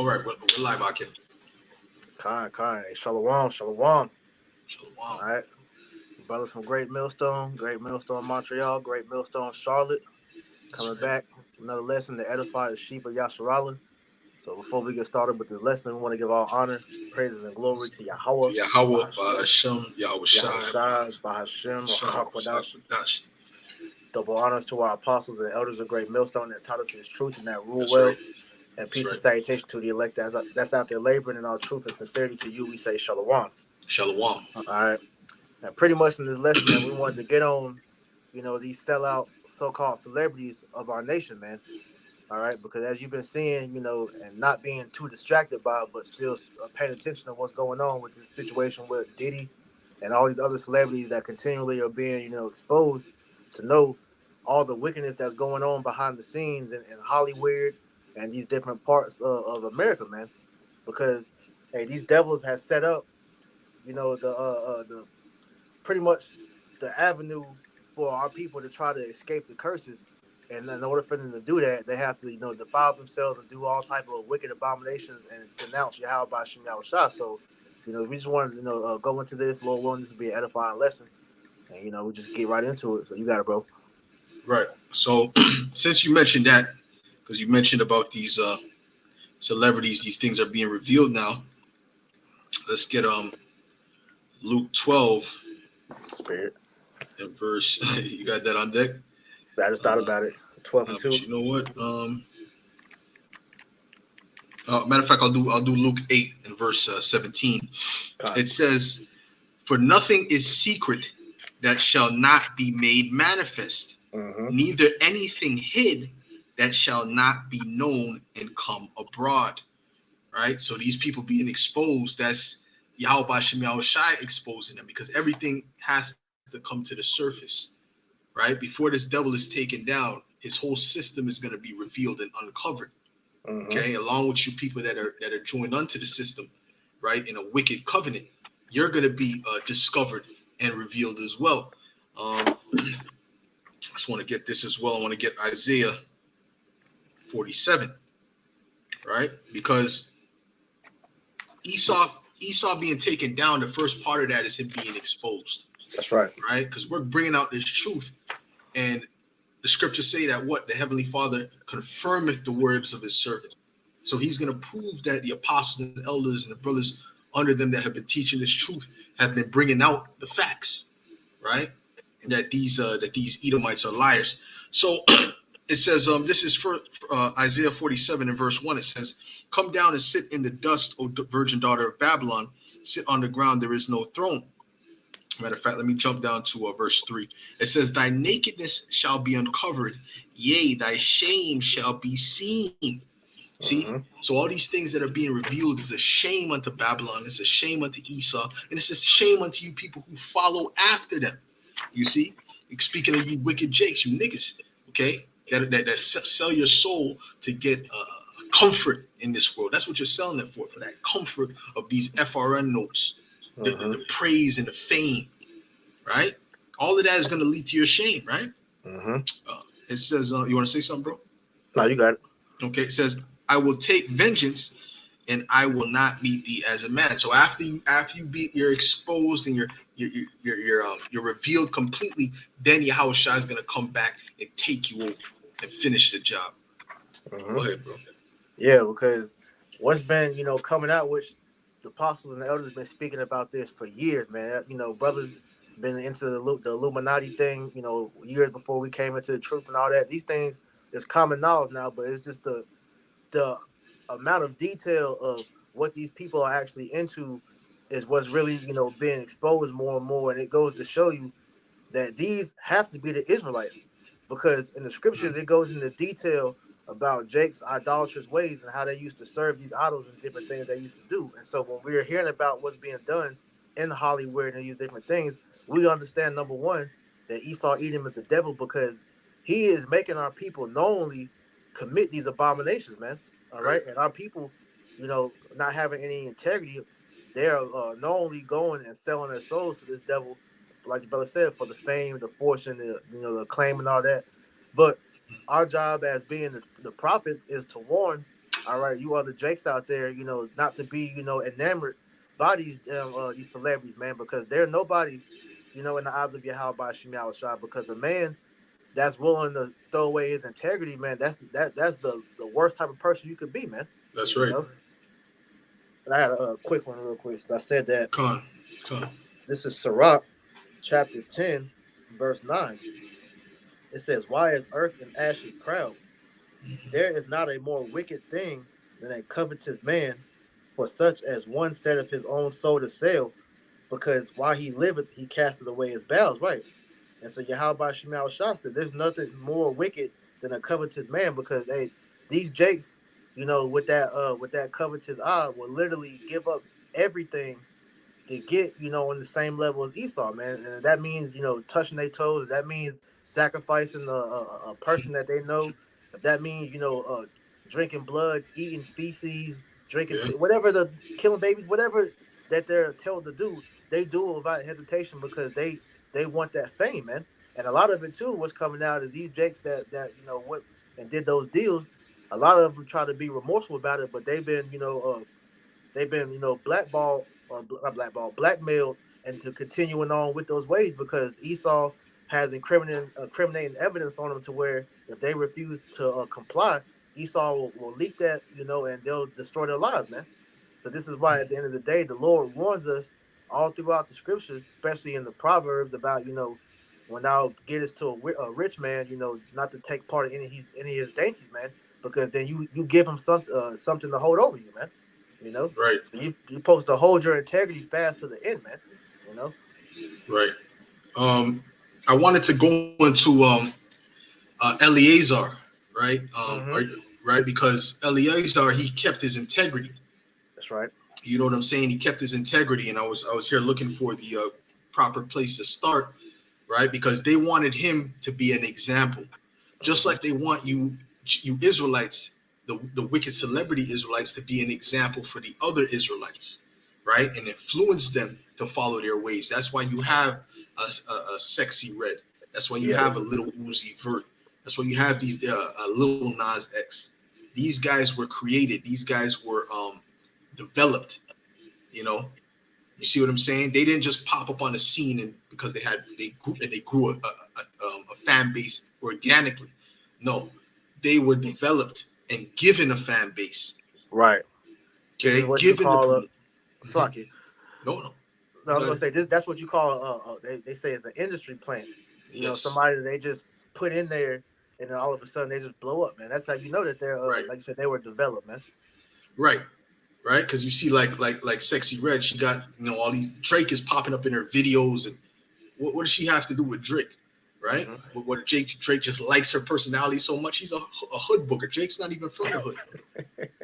All right, we're live, Akin. Kind. Hey, Shalom. Shalom. All right. Brothers from Great Millstone Montreal, Great Millstone Charlotte, That's coming right. back. Another lesson to edify the sheep of Yasharala. So before we get started with this lesson, we want to give all honor, praises, and glory to To Yahweh, Yahweh, Bahashem, Hashem, Yahweh Yahweh Shai, Shai, Bahashem, Hashem, Wachakwadash. Dash. Double honors to our apostles and elders of Great Millstone that taught us this truth and that rule That's right. well. And That's peace and right. salutation to the elect that's out there laboring in all truth and sincerity. To you, we say Shalom. Shalom. All right. And pretty much in this lesson, man, we wanted to get on, these sellout so-called celebrities of our nation, man. All right, because as you've been seeing, and not being too distracted by it, but still paying attention to what's going on with this situation with Diddy and all these other celebrities that continually are being, exposed to know all the wickedness that's going on behind the scenes in Hollywood and these different parts of America, man. Because hey, these devils have set up, the pretty much the avenue for our people to try to escape the curses. And in order for them to do that, they have to, defile themselves and do all type of wicked abominations and denounce Yahweh by Shem Yahweh Shah. So, we just wanted to, go into this. Lord willing, this will be an edifying lesson. And, we just get right into it. So you got it, bro. Right. So since you mentioned that, because you mentioned about these celebrities, these things are being revealed now. Let's get Luke 12 Spirit. and verse. You got that on deck? I just thought about it. 12 and 2. But you know what? Matter of fact, I'll do Luke 8 and verse 17. It says, "For nothing is secret that shall not be made manifest, neither anything hid that shall not be known and come abroad." Right? So these people being exposed, that's Yahweh Shem Yahweh Shai exposing them, because everything has to come to the surface. Right? Before this devil is taken down, his whole system is going to be revealed and uncovered. Okay, along with you people that are joined unto the system, right, in a wicked covenant, you're going to be discovered and revealed as well. I just want to get this as well. I want to get Isaiah 47, right, because Esau being taken down, the first part of that is him being exposed. That's right. Right, because we're bringing out this truth, and the scriptures say that what the Heavenly Father confirmeth the words of his servant. So he's going to prove that the apostles and elders and the brothers under them that have been teaching this truth have been bringing out the facts, right? And that these Edomites are liars. So it says, this is for Isaiah 47 and verse 1. It says, "Come down and sit in the dust, O virgin daughter of Babylon. Sit on the ground, there is no throne." Matter of fact, let me jump down to verse 3. It says, "Thy nakedness shall be uncovered, yea, thy shame shall be seen." See, so all these things that are being revealed is a shame unto Babylon, it's a shame unto Esau, and it's a shame unto you people who follow after them. You see, speaking of you wicked jakes, you niggas, okay, that sell your soul to get comfort in this world. That's what you're selling it for that comfort of these FRN notes. The praise and the fame, right? All of that is going to lead to your shame, right? It says, you want to say something, bro? No, you got it. Okay, it says, "I will take vengeance, and I will not beat thee as a man." So after you're exposed and you're revealed completely, then Yahweh Shai is going to come back and take you over and finish the job. Go ahead, bro. Yeah, because what's been coming out, which the apostles and the elders have been speaking about this for years, man. Brothers been into the Illuminati thing, years before we came into the truth and all that. These things is common knowledge now, but it's just the amount of detail of what these people are actually into is what's really, being exposed more and more. And it goes to show you that these have to be the Israelites, because in the scriptures, it goes into detail about Jake's idolatrous ways and how they used to serve these idols and different things they used to do. And so when we're hearing about what's being done in Hollywood and these different things, we understand, number one, that Esau Edom is the devil, because he is making our people knowingly commit these abominations, man. All right. And our people, not having any integrity, they're knowingly going and selling their souls to this devil, like the brother said, for the fame, the fortune, the acclaim and all that. But our job as being the prophets is to warn All right, you other Jakes out there, not to be, enamored by these celebrities, man, because they're nobodies, in the eyes of Yahweh Shemiah Shah. Because a man that's willing to throw away his integrity, man, that's the worst type of person you could be, man. That's You right. know. And I had a quick one, real quick. So I said that Con, con. this is Sirach, chapter 10, verse 9. It says, "Why is earth and ashes proud? There is not a more wicked thing than a covetous man, for such as one setteth his own soul to sale, because while he liveth, he casteth away his bowels." Right. And so Yahweh Shemal Shah said, "There's nothing more wicked than a covetous man, because these Jakes, with that covetous eye, will literally give up everything to get, on the same level as Esau, man. And that means, touching their toes. That means sacrificing a person that they know. If that means, drinking blood, eating feces, drinking Yeah. whatever, killing babies, whatever that they're told to do, they do it without hesitation, because they want that fame, man. And a lot of it too, what's coming out is these Jakes that went and did those deals. A lot of them try to be remorseful about it, but they've been blackballed, or not blackballed, blackmailed into continuing on with those ways, because Esau has incriminating evidence on them, to where if they refuse to comply, Esau will leak that, and they'll destroy their lives, man. So this is why at the end of the day, the Lord warns us all throughout the scriptures, especially in the Proverbs, about, when thou gettest to a rich man, not to take part in any of his dainties, man, because then you give him something to hold over you, man. Right. So you supposed to hold your integrity fast to the end, man. You know. Right. Um, I wanted to go into Eleazar, right? Mm-hmm. Right, because Eleazar, he kept his integrity. That's right. You know what I'm saying? He kept his integrity, and I was here looking for the proper place to start, right? Because they wanted him to be an example, just Mm-hmm. like they want you Israelites, the wicked celebrity Israelites, to be an example for the other Israelites, right? And influence them to follow their ways. That's why you have a sexy red. That's why you Yeah. have a little Uzi Vert. That's why you have these little Nas X. These guys were created. These guys were developed. You know, you see what I'm saying? They didn't just pop up on the scene and because they grew a fan base organically. No, they were developed and given a fan base. Right. This is Okay, what you given the call a permission. Mhm. fuck it. No, no, No, I was gonna but say this. That's what you call they say it's an industry plant. yes, Somebody that they just put in there, and then all of a sudden they just blow up, man. That's how you know that they're right, like you said, they were developed, man. right, right. Because you see, like Sexy Red, she got all these Drake is popping up in her videos, and what does she have to do with Drake? Right? Mm-hmm. What Drake just likes her personality so much. He's a hood booker. Drake's not even from the hood.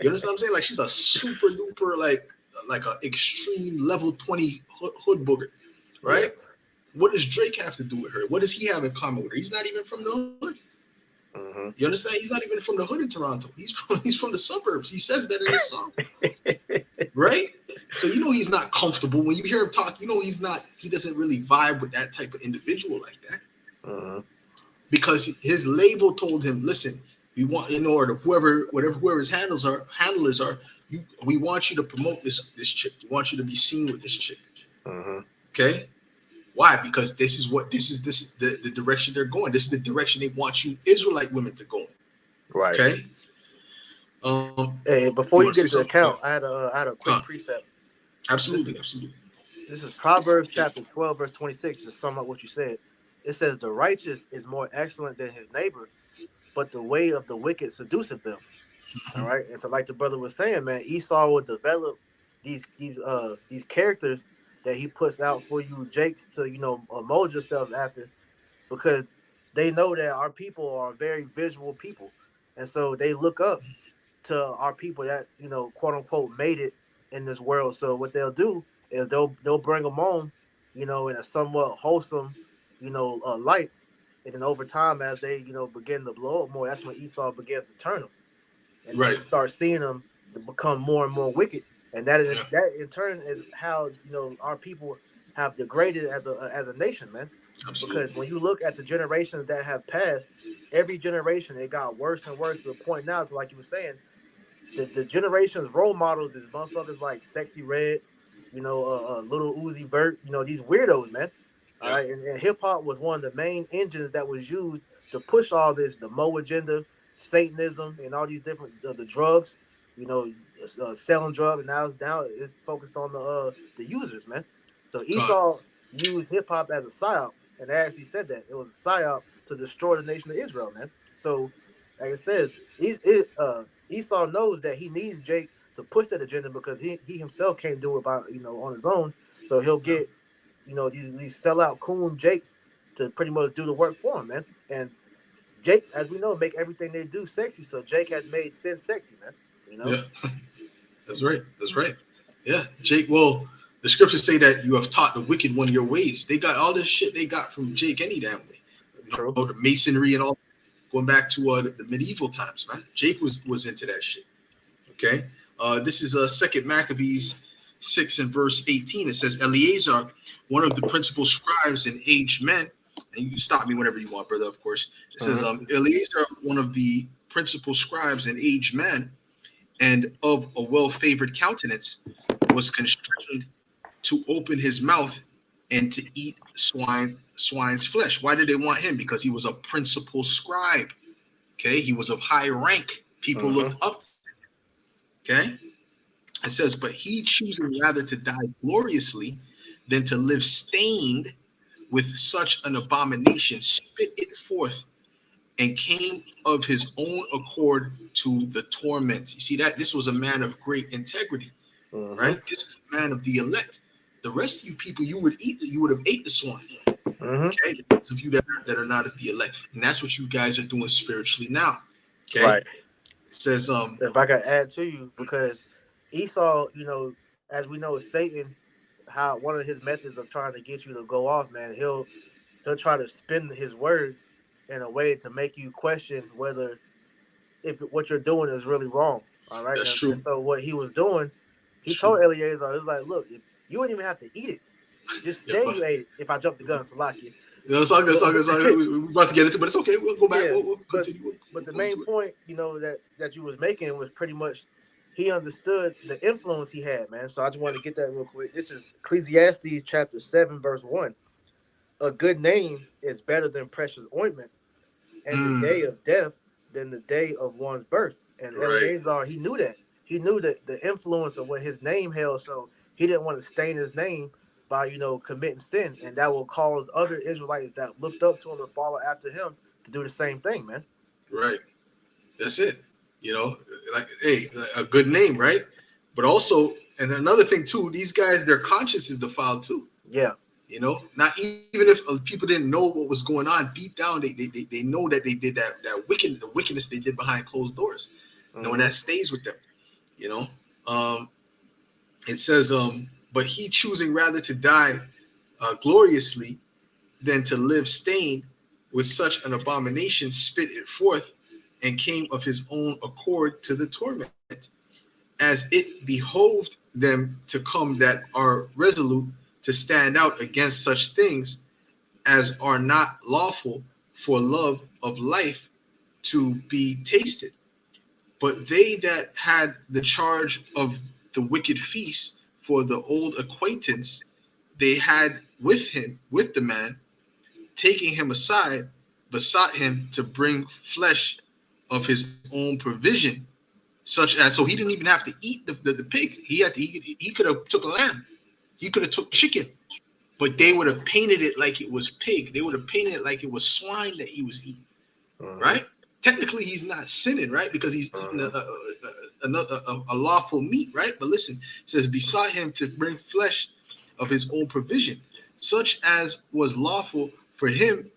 You understand what I'm saying? Like she's a super duper like a extreme level 20 hood booger, Yeah. right? What does Drake have to do with her? What does he have in common with her? He's not even from the hood. Mm-hmm. You understand? He's not even from the hood in Toronto. He's from the suburbs. He says that in his song, right? So he's not comfortable when you hear him talk. He's not. He doesn't really vibe with that type of individual like that. Mm-hmm. Because his label told him, listen, we want or whoever's handlers are, we want you to promote this chick. We want you to be seen with this chick. Mm-hmm. Okay. Why? Because this is the direction they're going. This is the direction they want you Israelite women to go in. Right. Okay. Hey, You before you want to get say to the something? account, I had a quick Huh. precept. This Absolutely, absolutely. this is Proverbs chapter 12, verse 26, to sum up what you said. It says, "The righteous is more excellent than his neighbor, but the way of the wicked seduceth them." All Mhm. right. And so like the brother was saying, man, Esau will develop these characters that he puts out for you Jakes to, mold yourselves after, because they know that our people are very visual people. And so they look up to our people that, quote unquote made it in this world. So what they'll do is they'll bring them on, in a somewhat wholesome, light. And then over time, as they, begin to blow up more, that's when Esau begins to turn them. And then Right. you start seeing them to become more and more wicked. And that Yeah. that in turn is how, our people have degraded as a nation, man. Because Absolutely. when you look at the generations that have passed, every generation it got worse and worse, to the point now, to like you were saying, the generation's role models is motherfuckers like Sexy Red, Little Uzi Vert, these weirdos, man. All Yeah. right, and hip hop was one of the main engines that was used to push all this, the Mo agenda, Satanism, and all these different the drugs, selling drugs. And now it's focused on the users, man. So God. Esau used hip hop as a psyop, and they actually said that it was a psyop to destroy the nation of Israel, man. So, like I said, Esau knows that he needs Jake to push that agenda because he himself can't do it by on his own. So he'll Yeah. get these sellout coon Jakes to pretty much do the work for him, man. And Jake, as we know, make everything they do sexy. So Jake has made sin sexy, man. You know. Yeah. That's right. That's right. Yeah. Jake. Well, the scriptures say that you have taught the wicked one your ways. They got all this shit they got from Jake any damn way. True. The masonry and all, going back to the medieval times, man. Jake was into that shit. Okay. This is Second Maccabees 6 and verse 18. It says, Eleazar, one of the principal scribes and aged men, and you can stop me whenever you want, brother, of course. It says, Eleazar, one of the principal scribes and aged men, and of a well-favored countenance, was constrained to open his mouth and to eat swine's flesh. Why did they want him? Because he was a principal scribe. Okay, he was of high rank. People looked up to him. Okay, it says, but he choosing rather to die gloriously than to live stained with such an abomination, spit it forth and came of his own accord to the torment. You see that? This was a man of great integrity, right? This is a man of the elect. The rest of you people, you would have ate the swine. Okay, those of you that are not of the elect, and that's what you guys are doing spiritually now. Okay, right. It says, if I could add to you, because Esau, as we know, Satan, how one of his methods of trying to get you to go off, man, he'll try to spin his words in a way to make you question whether if what you're doing is really wrong. All right. that's And true. so what he was doing, he That's told true. Eleazar, it was like, look, you wouldn't even have to eat it. Just Yeah, say but you ate it if I jump the gun, Salakia. it's all good. It's all good. It's all good. We're about to get into it, but it's okay. We'll go back. Yeah, We'll continue. but the main point, that you was making was pretty much he understood the influence he had, man. So I just wanted to get that real quick. This is Ecclesiastes chapter 7, verse 1. A good name is better than precious ointment, and the day of death than the day of one's birth. And Right. Eleazar, he knew that. He knew that the influence of what his name held, so he didn't want to stain his name by, committing sin. And that will cause other Israelites that looked up to him and follow after him to do the same thing, man. Right. That's it. Like, hey, a good name, right? But also, and another thing too, these guys, their conscience is defiled too. Yeah. Not even if people didn't know what was going on deep down, they know that they did the wickedness they did behind closed doors. And that stays with them. It says, but he choosing rather to die gloriously than to live stained with such an abomination, spit it forth and came of his own accord to the torment, as it behoved them to come that are resolute to stand out against such things as are not lawful for love of life to be tasted. But they that had the charge of the wicked feast for the old acquaintance they had with the man, taking him aside, besought him to bring flesh of his own provision, such as, so he didn't even have to eat the pig. He could have took a lamb. He could have took chicken, but they would have painted it like it was pig. They would have painted it like it was swine that he was eating, right? Technically, he's not sinning, right? Because he's eating a lawful meat, right? But listen, it says, besought him to bring flesh of his own provision, such as was lawful for him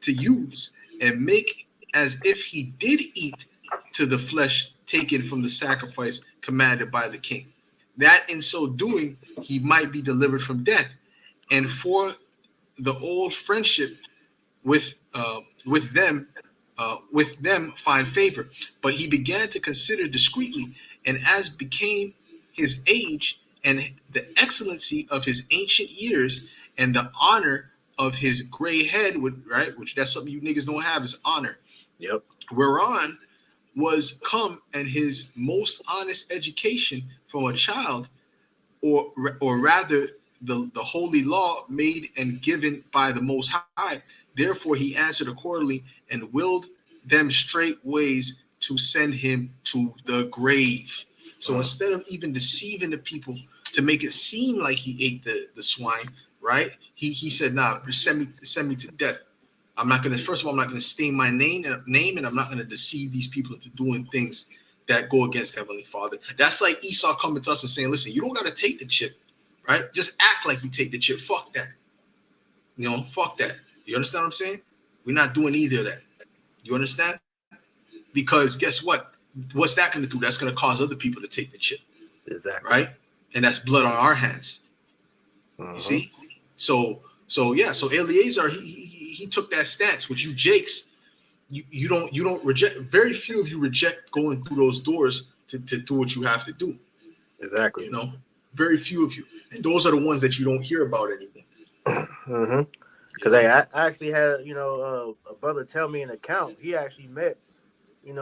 to use, and make as if he did eat to the flesh taken from the sacrifice commanded by the king, that in so doing he might be delivered from death, and for the old friendship with them find favor. But he began to consider discreetly, and as became his age and the excellency of his ancient years and the honor of his gray head, which that's something you niggas don't have, is honor. Yep. Whereon was come and his most honest education from a child, or rather the holy law made and given by the Most High. Therefore he answered accordingly and willed them straight ways to send him to the grave. So instead of even deceiving the people to make it seem like he ate the swine, right? He said, nah, send me to death. I'm not gonna, first of all, I'm not gonna stain my name, and I'm not gonna deceive these people into doing things that go against Heavenly Father. That's like Esau coming to us and saying, listen, you don't gotta take the chip, right? Just act like you take the chip. Fuck that. Fuck that. You understand what I'm saying? We're not doing either of that. You understand? Because guess what? What's that going to do? That's going to cause other people to take the chip. Exactly. Right? And that's blood on our hands. You see? So Eliezer, he took that stance. With you Jakes, you don't reject. Very few of you reject going through those doors to do what you have to do. Exactly. Very few of you. And those are the ones that you don't hear about anymore. Because I actually had, a brother tell me an account. He actually met, it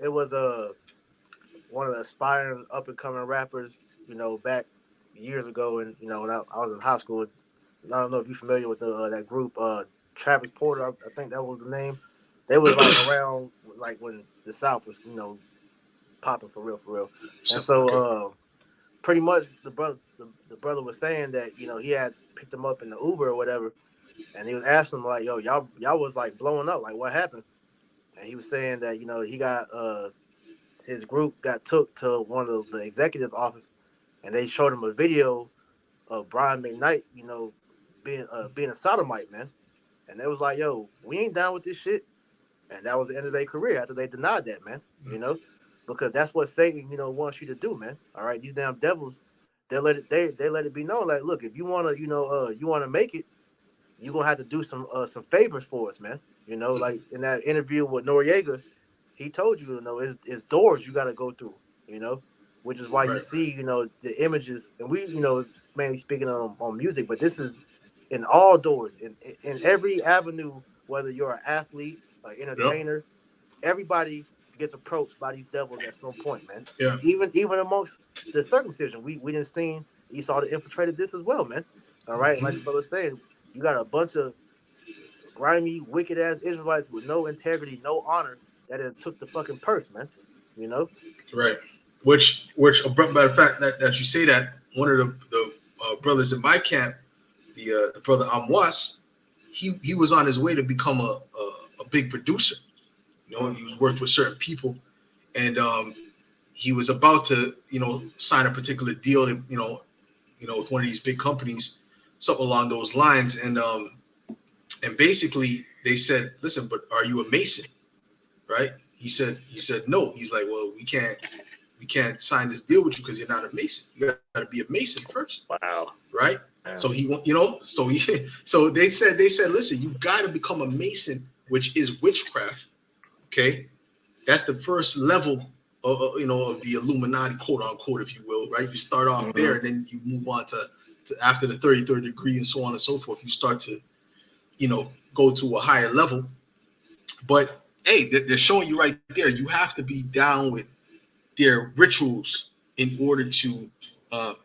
was one of the aspiring up and coming rappers, back years ago, and when I was in high school. I don't know if you're familiar with that group, Travis Porter. I think that was the name. They was like around like when the South was, popping for real. And so pretty much the brother was saying that he had picked him up in the Uber or whatever. And he was asking him like, "Yo, y'all was like blowing up. Like, what happened?" And he was saying that he got his group got took to one of the executive office, and they showed him a video of Brian McKnight, being a sodomite, man. And they was like, "Yo, we ain't down with this shit." And that was the end of their career after they denied that, man. Because that's what Satan wants you to do, man. All right, these damn devils, they let it be known. Like, look, if you wanna you wanna make it, you're gonna have to do some favors for us, man. Like in that interview with Noriega, he told you, it's doors you gotta go through, which is why you see, the images, and we, mainly speaking on music, but this is in all doors, in every avenue, whether you're an athlete, an entertainer, everybody gets approached by these devils at some point, man. Yeah. Even amongst the circumcision, we didn't seen Esau that infiltrated this as well, man. All right, and like the brother was saying, you got a bunch of grimy, wicked ass Israelites with no integrity, no honor that took the fucking purse, man. Right. Which, by the fact that you say that, one of the brothers in my camp, the brother Amwas, he was on his way to become a big producer. He was worked with certain people, and he was about to sign a particular deal, with one of these big companies, something along those lines, and basically they said, listen, but are you a Mason? Right? He said no. He's like, well, we can't sign this deal with you because you're not a Mason. You got to be a Mason first. Wow. Right? Wow. So so they said, listen, you got to become a Mason, which is witchcraft. Okay, that's the first level of the Illuminati, quote unquote, if you will. Right? You start off there, and then you move on to after the 33rd degree and so on and so forth. You start to go to a higher level. But hey, they're showing you right there. You have to be down with their rituals in order to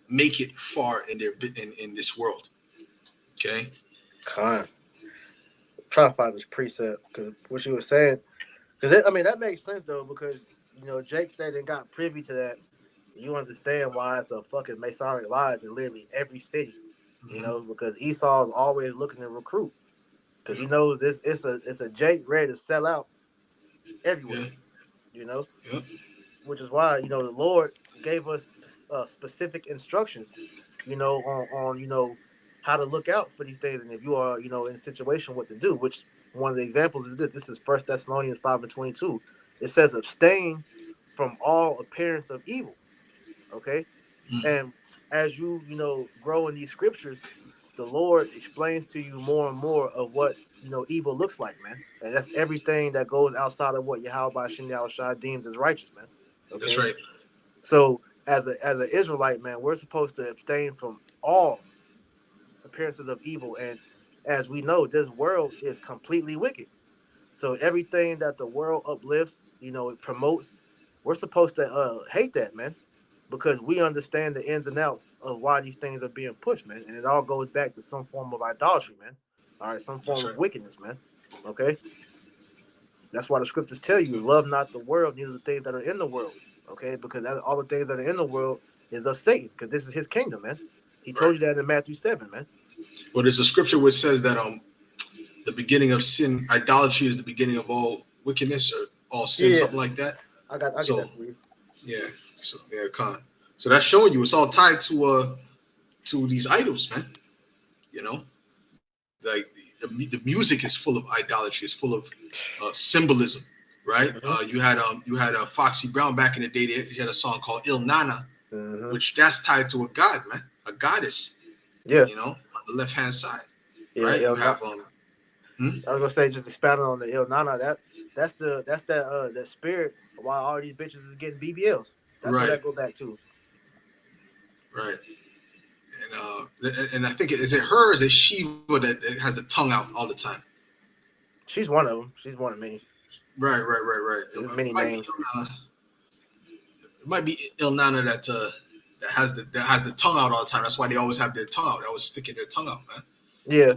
make it far in this world. Okay. I'm trying to find this precept because what you were saying, because that makes sense though, because Jake State and got privy to that. You understand why it's a fucking Masonic lodge in literally every city, because Esau is always looking to recruit, because he knows it's a Jake ready to sell out everywhere, which is why the Lord gave us specific instructions, on how to look out for these things, and if you are in a situation, what to do. Which one of the examples is this. This is 1 Thessalonians 5:22. It says, "Abstain from all appearance of evil." Okay, and as you grow in these scriptures, the Lord explains to you more and more of what evil looks like, man. And that's everything that goes outside of what Yahweh Shem Shai deems as righteous, man. Okay, that's right. So as an Israelite, man, we're supposed to abstain from all appearances of evil, and as we know, this world is completely wicked. So everything that the world uplifts, it promotes, we're supposed to hate that, man, because we understand the ins and outs of why these things are being pushed, man, and it all goes back to some form of idolatry, man. All right, some That's form right. of wickedness, man. Okay, that's why the scriptures tell you, love not the world, neither the things that are in the world. Okay, because all the things that are in the world is of Satan, because this is his kingdom, man. He told Right. you that in Matthew 7, man. Well, there's a scripture which says that the beginning of sin, idolatry is the beginning of all wickedness or all sin, Yeah, something like that. I get So that for you. yeah, so yeah, con. So that's showing you it's all tied to these idols, man. You know, like the music is full of idolatry. It's full of symbolism, right? Mm-hmm. You had Foxy Brown back in the day. He had a song called Il Nana, Mm-hmm. which that's tied to a god, man, a goddess. Yeah, On the left hand side, yeah. right? You have hmm? I was gonna say, just expounding on the Il Nana, that's that spirit why all these bitches is getting BBLs. That's what Right, that go back to. right. And I think is it her or is it Shiva that has the tongue out all the time? She's one of them. She's one of many. Right. There's It many might be names. Ilnana. It might be Ilnana that has the tongue out all the time. That's why they always have their tongue out. They always sticking their tongue out, man. Yeah,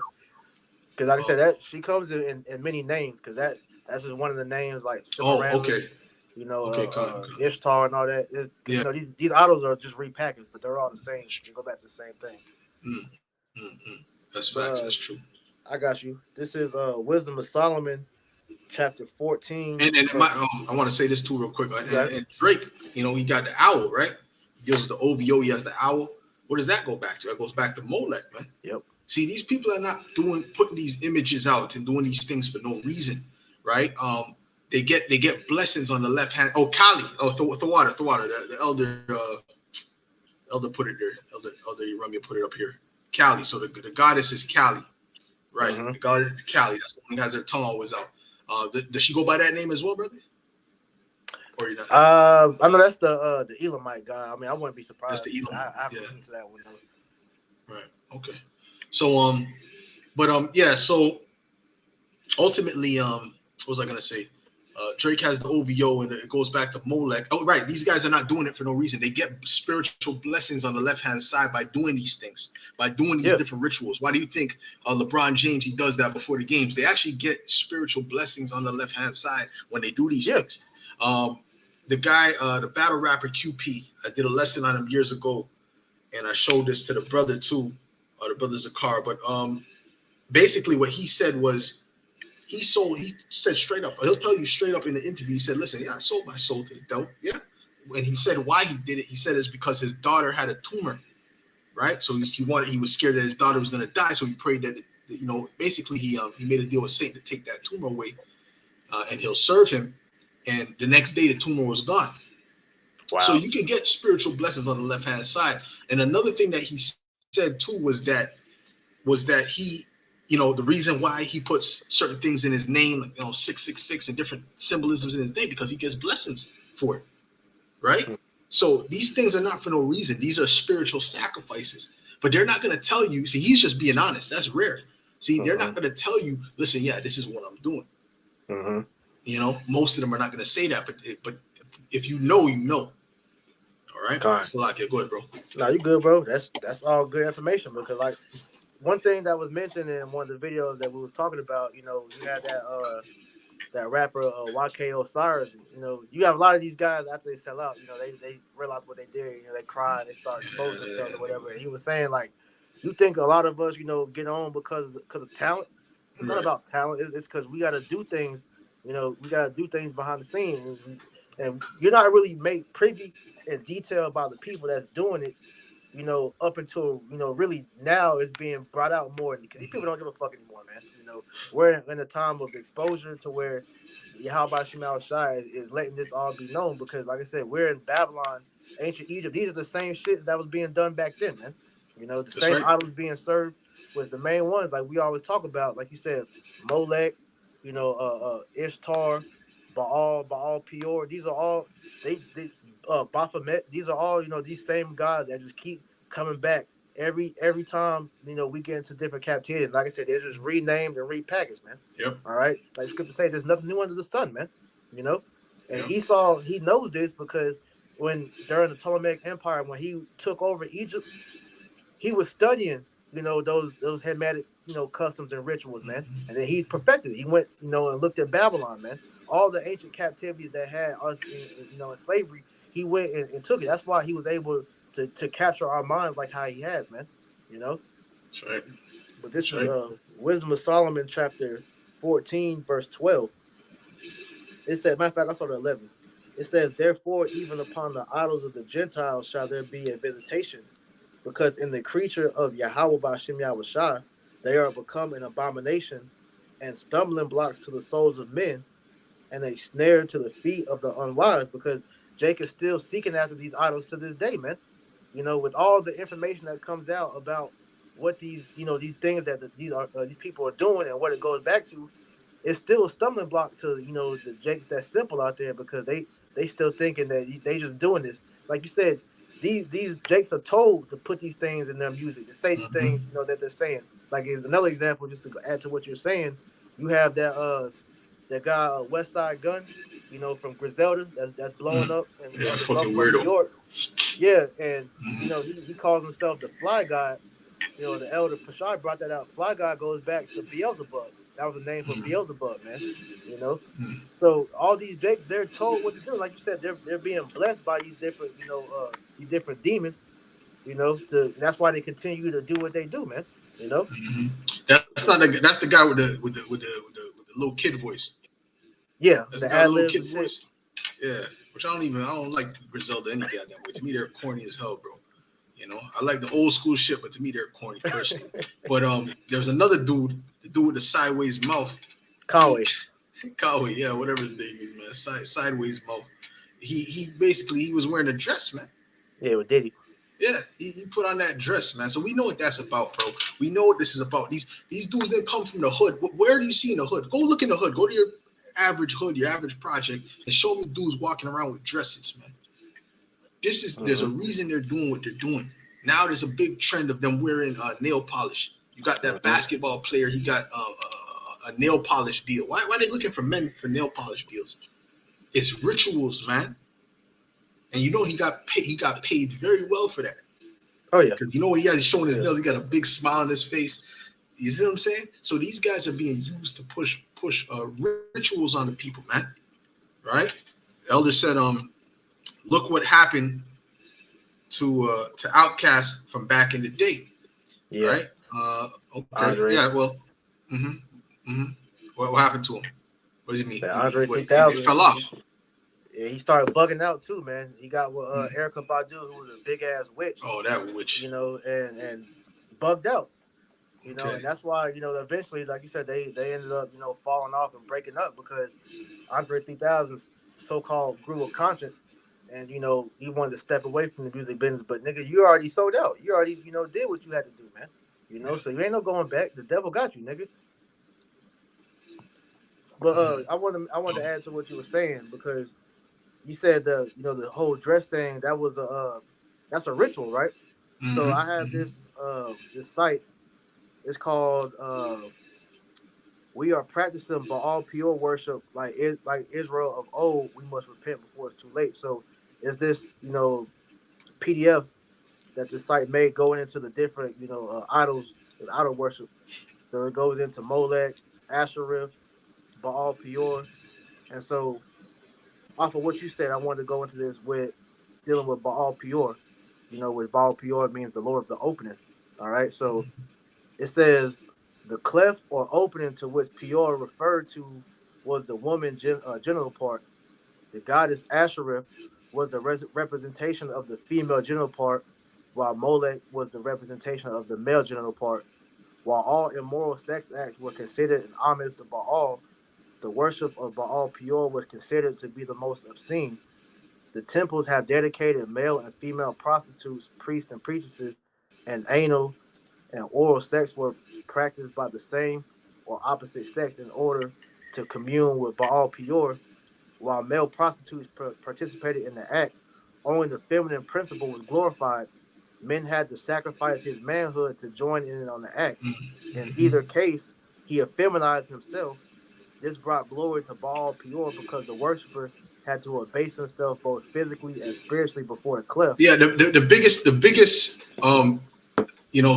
because like I said, Um, that she comes in many names. Because that's just one of the names, like okay, Semiramis, con. Ishtar, and all that. Because Yeah. these idols are just repackaged, but they're all the same. They go back to the same thing. That's But facts. That's true. I got you. This is Wisdom of Solomon, chapter 14, And verse. I want to say this too real quick. You got it? And Drake, he got the owl, right? He deals with the OVO. He has the owl. What does that go back to? That goes back to Molech, man. Yep. See, these people are not putting these images out and doing these things for no reason, right? They get blessings on the left hand. Oh, Kali. Oh, Thawada. The elder put it there. Elder Yeremia put it up here. Kali. So the goddess is Kali, right? Mm-hmm. The goddess is Kali. That's the one who has her tongue always out. Does she go by that name as well, brother? Or you not? I know that's the Elamite guy. I mean, I wouldn't be That's surprised. the I, Elam. I haven't Yeah. looked into that one though. Right. Okay. So yeah. So ultimately, what was I gonna say? Drake has the OVO, and it goes back to Molech. Oh, right. These guys are not doing it for no reason. They get spiritual blessings on the left hand side by doing these things, by doing these Yeah. different rituals. Why do you think LeBron James he does that before the games? They actually get spiritual blessings on the left hand side when they do these Yeah. things. The guy, the battle rapper QP, I did a lesson on him years ago, and I showed this to the brother too, the brother Zakar. But basically, what he said was. He said straight up, he'll tell you straight up in the interview, he said, listen, yeah, I sold my soul to the devil. Yeah. And he said why he did it. He said it's because his daughter had a tumor, right? So he was scared that his daughter was going to die. So he prayed that, basically he made a deal with Satan to take that tumor away and he'll serve him. And the next day the tumor was gone. Wow. So you can get spiritual blessings on the left-hand side. And another thing that he said too was that he, the reason why he puts certain things in his name, like 666 and different symbolisms in his name, because he gets blessings for it, right? Mm-hmm. So these things are not for no reason. These are spiritual sacrifices, but they're not going to tell you. See, he's just being honest. That's rare. See, they're not going to tell you, listen, yeah, this is what I'm doing. Mm-hmm. Most of them are not going to say that, but if you know, you know. All right. God. Go ahead, bro. No, you good, bro. That's all good information because like one thing that was mentioned in one of the videos that we was talking about, you had that rapper YK Osiris. You have a lot of these guys after they sell out, they realize what they did, they cry, they start exposing themselves or whatever. And he was saying like, you think a lot of us, get on because of talent. It's not about talent. It's because we got to do things. We got to do things behind the scenes, and you're not really made privy in detail about the people that's doing it. Up until really now it's being brought out more because these people don't give a fuck anymore, man. We're in a time of exposure to where Yahweh Shemal Shai is letting this all be known because, like I said, we're in Babylon, ancient Egypt. These are the same shit that was being done back then, man. The That's same right. idols being served was the main ones, like we always talk about, like you said, Molech, Ishtar, Baal Peor. These are all they Baphomet. These are all these same gods that just keep coming back every time we get into different captivities, like I said, they're just renamed and repackaged, man. Yep. All right, like Scripture say, there's nothing new under the sun, man. You know, and Yep. Esau, he knows this because when during the Ptolemaic Empire, when he took over Egypt, he was studying, those Hamitic, customs and rituals, man. And then he perfected it. He went, and looked at Babylon, man. All the ancient captivities that had us, in slavery, he went and took it. That's why he was able to capture our minds like how he has, man. You know. That's right. But this That's is right. Wisdom of Solomon, chapter 14, verse 12. It said, matter of fact, I started 11. It says, therefore, even upon the idols of the Gentiles shall there be a visitation, because in the creature of Yahweh Ba'Shem Yahushua, they are become an abomination and stumbling blocks to the souls of men and a snare to the feet of the unwise, because Jake is still seeking after these idols to this day, man. With all the information that comes out about what these things that these people are doing and what it goes back to, it's still a stumbling block to the Jakes that's simple out there, because they still thinking that they just doing this. Like you said, these Jakes are told to put these things in their music, to say the Mm-hmm. things that they're saying. Like, is another example, just to add to what you're saying. You have that guy West Side Gun, from Griselda, that's blowing Mm. up in Yeah, in fucking Buffalo, New weirdo. York. Yeah, and Mm-hmm. he calls himself the Fly God. The elder Pashai brought that out. Fly God goes back to Beelzebub. That was the name for Mm-hmm. Beelzebub, man. You know, Mm-hmm. so all these Jakes, they're told what to do. Like you said, they're being blessed by these different demons. That's why they continue to do what they do, man. You know, Mm-hmm. That's the guy with the little kid voice. yeah, That's the the guy with the ad little libs kid and shit. voice. Yeah, which I don't like Griselda any goddamn way. To me, they're corny as hell, bro. I like the old school shit, but to me, they're corny personally. But there was another dude, the dude with the sideways mouth. He, Conway. Conway, yeah, whatever his name is, man, sideways mouth. He basically he was wearing a dress, man. Yeah, with Diddy. Yeah, he put on that dress, man. So we know what that's about, bro. We know what this is about. These dudes didn't come from the hood. Where do you see in the hood? Go look in the hood. Go to your average hood, your average project, and show me dudes walking around with dresses, man. There's a Mm-hmm. reason they're doing what they're doing. Now there's a big trend of them wearing nail polish. You got that Mm-hmm. basketball player. He got a nail polish deal. Why are they looking for men for nail polish deals? It's rituals, man. And he got paid. He got paid very well for that. Oh yeah. Because when he's showing his Yeah. nails, he got a big smile on his face. You see what I'm saying? So these guys are being used to push rituals on the people, man. Right? The elder said, look what happened to Outcast from back in the day. Yeah. Right? Okay. Andre. Yeah. Well. Mm-hmm. Mm-hmm. What happened to him? What does he mean? That Andre It 3000. fell off. Yeah, he started bugging out too, man. He got with Erica Badu, who was a big ass witch, Oh, that witch. and bugged out. Okay. And that's why, eventually, like you said, they ended up, falling off and breaking up, because Andre 3000's so-called grew a conscience, and, he wanted to step away from the music business. But, nigga, you already sold out. You already, did what you had to do, man. So you ain't no going back. The devil got you, nigga. But I wanted to add to what you were saying, because you said the whole dress thing, that's a ritual, right? So I have Mm-hmm. this site. It's called We Are Practicing Baal Pure Worship, like Israel of old. We must repent before it's too late. So is this PDF that the site made, going into the different idols and idol worship. So it goes into Molech, Ashereth, Baal Peor, and so off of what you said, I wanted to go into this with dealing with Baal Peor. Which Baal Peor means the Lord of the opening. All right, so it says the cleft or opening to which Peor referred to was the genital part. The goddess Ashereth was the representation of the female genital part, while Molech was the representation of the male genital part. While all immoral sex acts were considered an homage to Baal, the worship of Baal Peor was considered to be the most obscene. The temples have dedicated male and female prostitutes, priests and priestesses, and anal and oral sex were practiced by the same or opposite sex in order to commune with Baal Peor. While male prostitutes participated in the act, only the feminine principle was glorified. men had to sacrifice his manhood to join in on the act. In Mhm. either case, he effeminized himself. This brought glory to Baal Peor because the worshiper had to abase himself both physically and spiritually before the cleft. Yeah, the biggest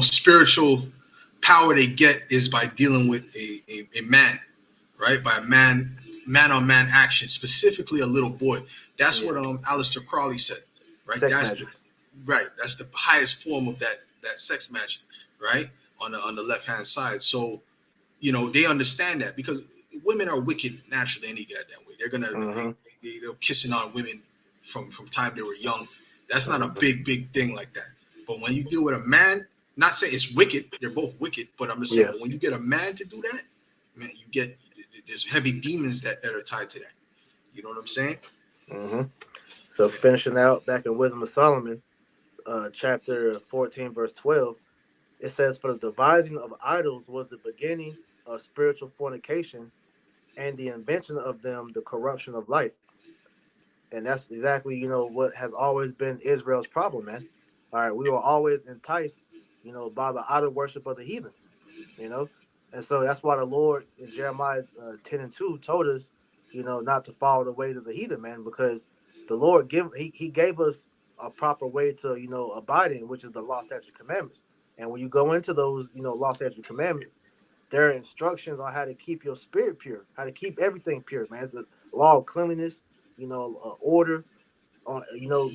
spiritual power they get is by dealing with a man, right? By a man on man action, specifically a little boy. That's Yeah, what Aleister Crowley said, right? sex magic. That's the highest form of that sex magic, right? On the left hand side. So they understand that because women are wicked naturally any goddamn way. They're gonna Mm-hmm. they're kissing on women from time they were young. That's not a Mm-hmm. big thing like that. But when you deal with a man, not saying it's wicked, they're both wicked, but I'm just saying, Yeah. but when you get a man to do that, man, there's heavy demons that are tied to that. You know what I'm saying? Mm-hmm. So finishing out back in Wisdom of Solomon, chapter 14, verse 12, it says, "For the devising of idols was the beginning of spiritual fornication, and the invention of them the corruption of life." And that's exactly, what has always been Israel's problem, man. All right, we were always enticed, by the idol worship of the heathen, you know, and so that's why the Lord in Jeremiah 10:2 told us, not to follow the ways of the heathen, man, because the Lord he gave us a proper way to abide in, which is the law, statutes, and commandments. And when you go into those law, statutes, and commandments, there are instructions on how to keep your spirit pure, how to keep everything pure, man. It's the law of cleanliness, order, on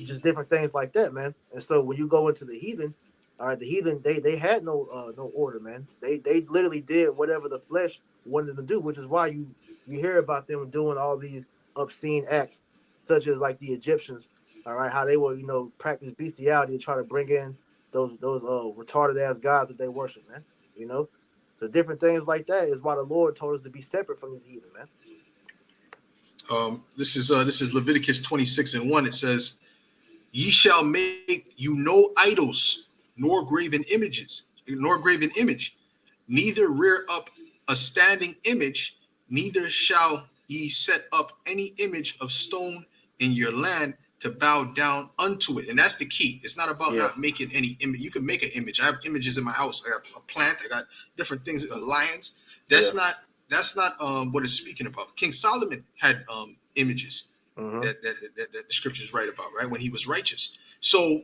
just different things like that, man. And so when you go into the heathen, all right, the heathen they had no order, man. They literally did whatever the flesh wanted them to do, which is why you hear about them doing all these obscene acts, such as like the Egyptians, all right, how they will practice bestiality to try to bring in those retarded ass gods that they worship, man. You know, so different things like that is why the Lord told us to be separate from these heathen, man. This is Leviticus 26:1. It says, "Ye shall make you no idols, nor graven image, neither rear up a standing image, neither shall ye set up any image of stone in your land to bow down unto it." And that's the key. It's not about Yeah, not making any image. You can make an image. I have images in my house. I got a plant. I got different things. Lions. yeah, That's not what it's speaking about. King Solomon had images mm-hmm. that the scriptures write about, right? When he was righteous. So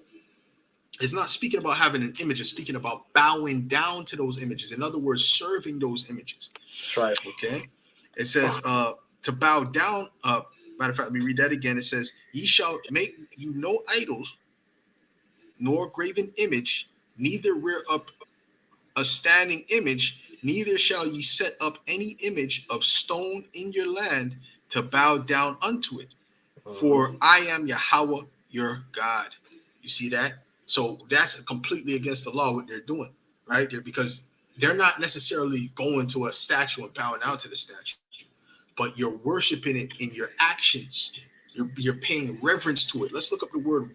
it's not speaking about having an image, it's speaking about bowing down to those images. In other words, serving those images. That's right. Okay. It says to bow down. Matter of fact, let me read that again. It says, "Ye shall make you no idols, nor graven image, neither rear up a standing image, neither shall ye set up any image of stone in your land to bow down unto it. Mm-hmm. For I am Yahweh your God." You see that? So that's completely against the law what they're doing, right? Because they're not necessarily going to a statue and bowing down to the statue, but you're worshiping it in your actions. You're paying reverence to it. Let's look up the word.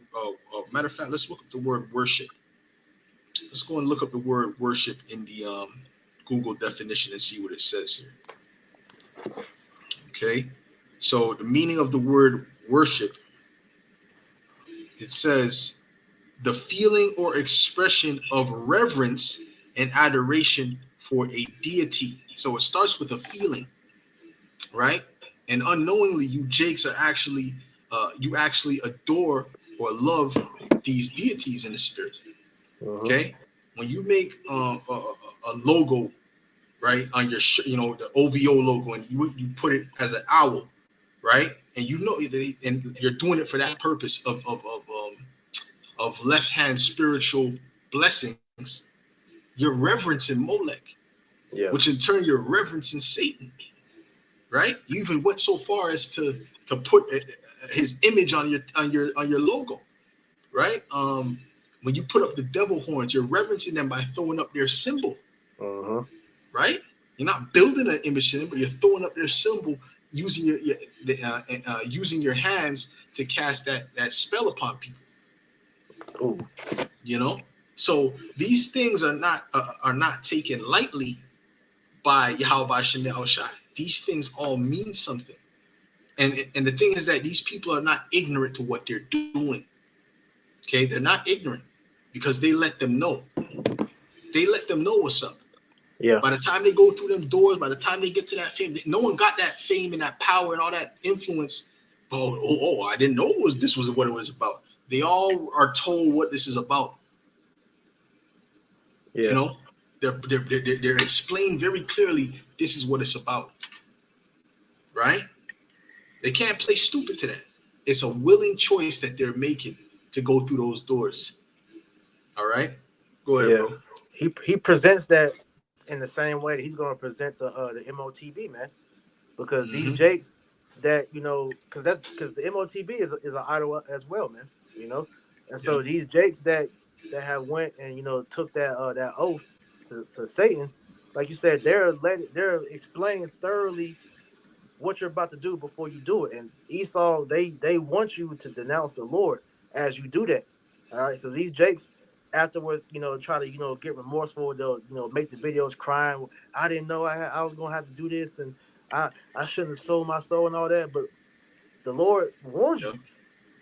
Matter of fact, let's look up the word worship. Let's go and look up the word worship in the Google definition and see what it says here. Okay. So the meaning of the word worship, it says the feeling or expression of reverence and adoration for a deity. So it starts with a feeling, right? And unknowingly, you actually adore or love these deities in the spirit. Mm-hmm. Okay, when you make a logo, right, on your the OVO logo, and you put it as an owl, right, and and you're doing it for that purpose of left hand spiritual blessings, you're reverencing Molech, Yeah. which in turn you're reverencing Satan, right? You even went so far as to put his image on your logo, right? When you put up the devil horns, you're reverencing them by throwing up their symbol, Mm-hmm. right? You're not building an image to them, but you're throwing up their symbol using using your hands to cast that spell upon people. Ooh. You know, so these things are not taken lightly by Yahweh Shem Shai. These things all mean something, and the thing is that these people are not ignorant to what they're doing. Okay, they're not ignorant. because they let them know. They let them know what's up. Yeah. By the time they go through them doors, by the time they get to that fame, no one got that fame and that power and all that influence. I didn't know this was what it was about. They all are told what this is about. Yeah. You know, they're explained very clearly. This is what it's about, right? They can't play stupid to that. It's a willing choice that they're making to go through those doors. All right, go ahead, bro. He presents that in the same way that he's going to present the MOTB, man, because these Jakes that because the MOTB is an idol as well, man, and so these Jakes that have went and took that oath to Satan, like you said, they're explaining thoroughly what you're about to do before you do it. And Esau, they want you to denounce the Lord as you do that. All right. So these Jakes afterwards, try to, get remorseful. They'll, make the videos crying. I didn't know I was going to have to do this. And I shouldn't have sold my soul and all that. But the Lord warned you.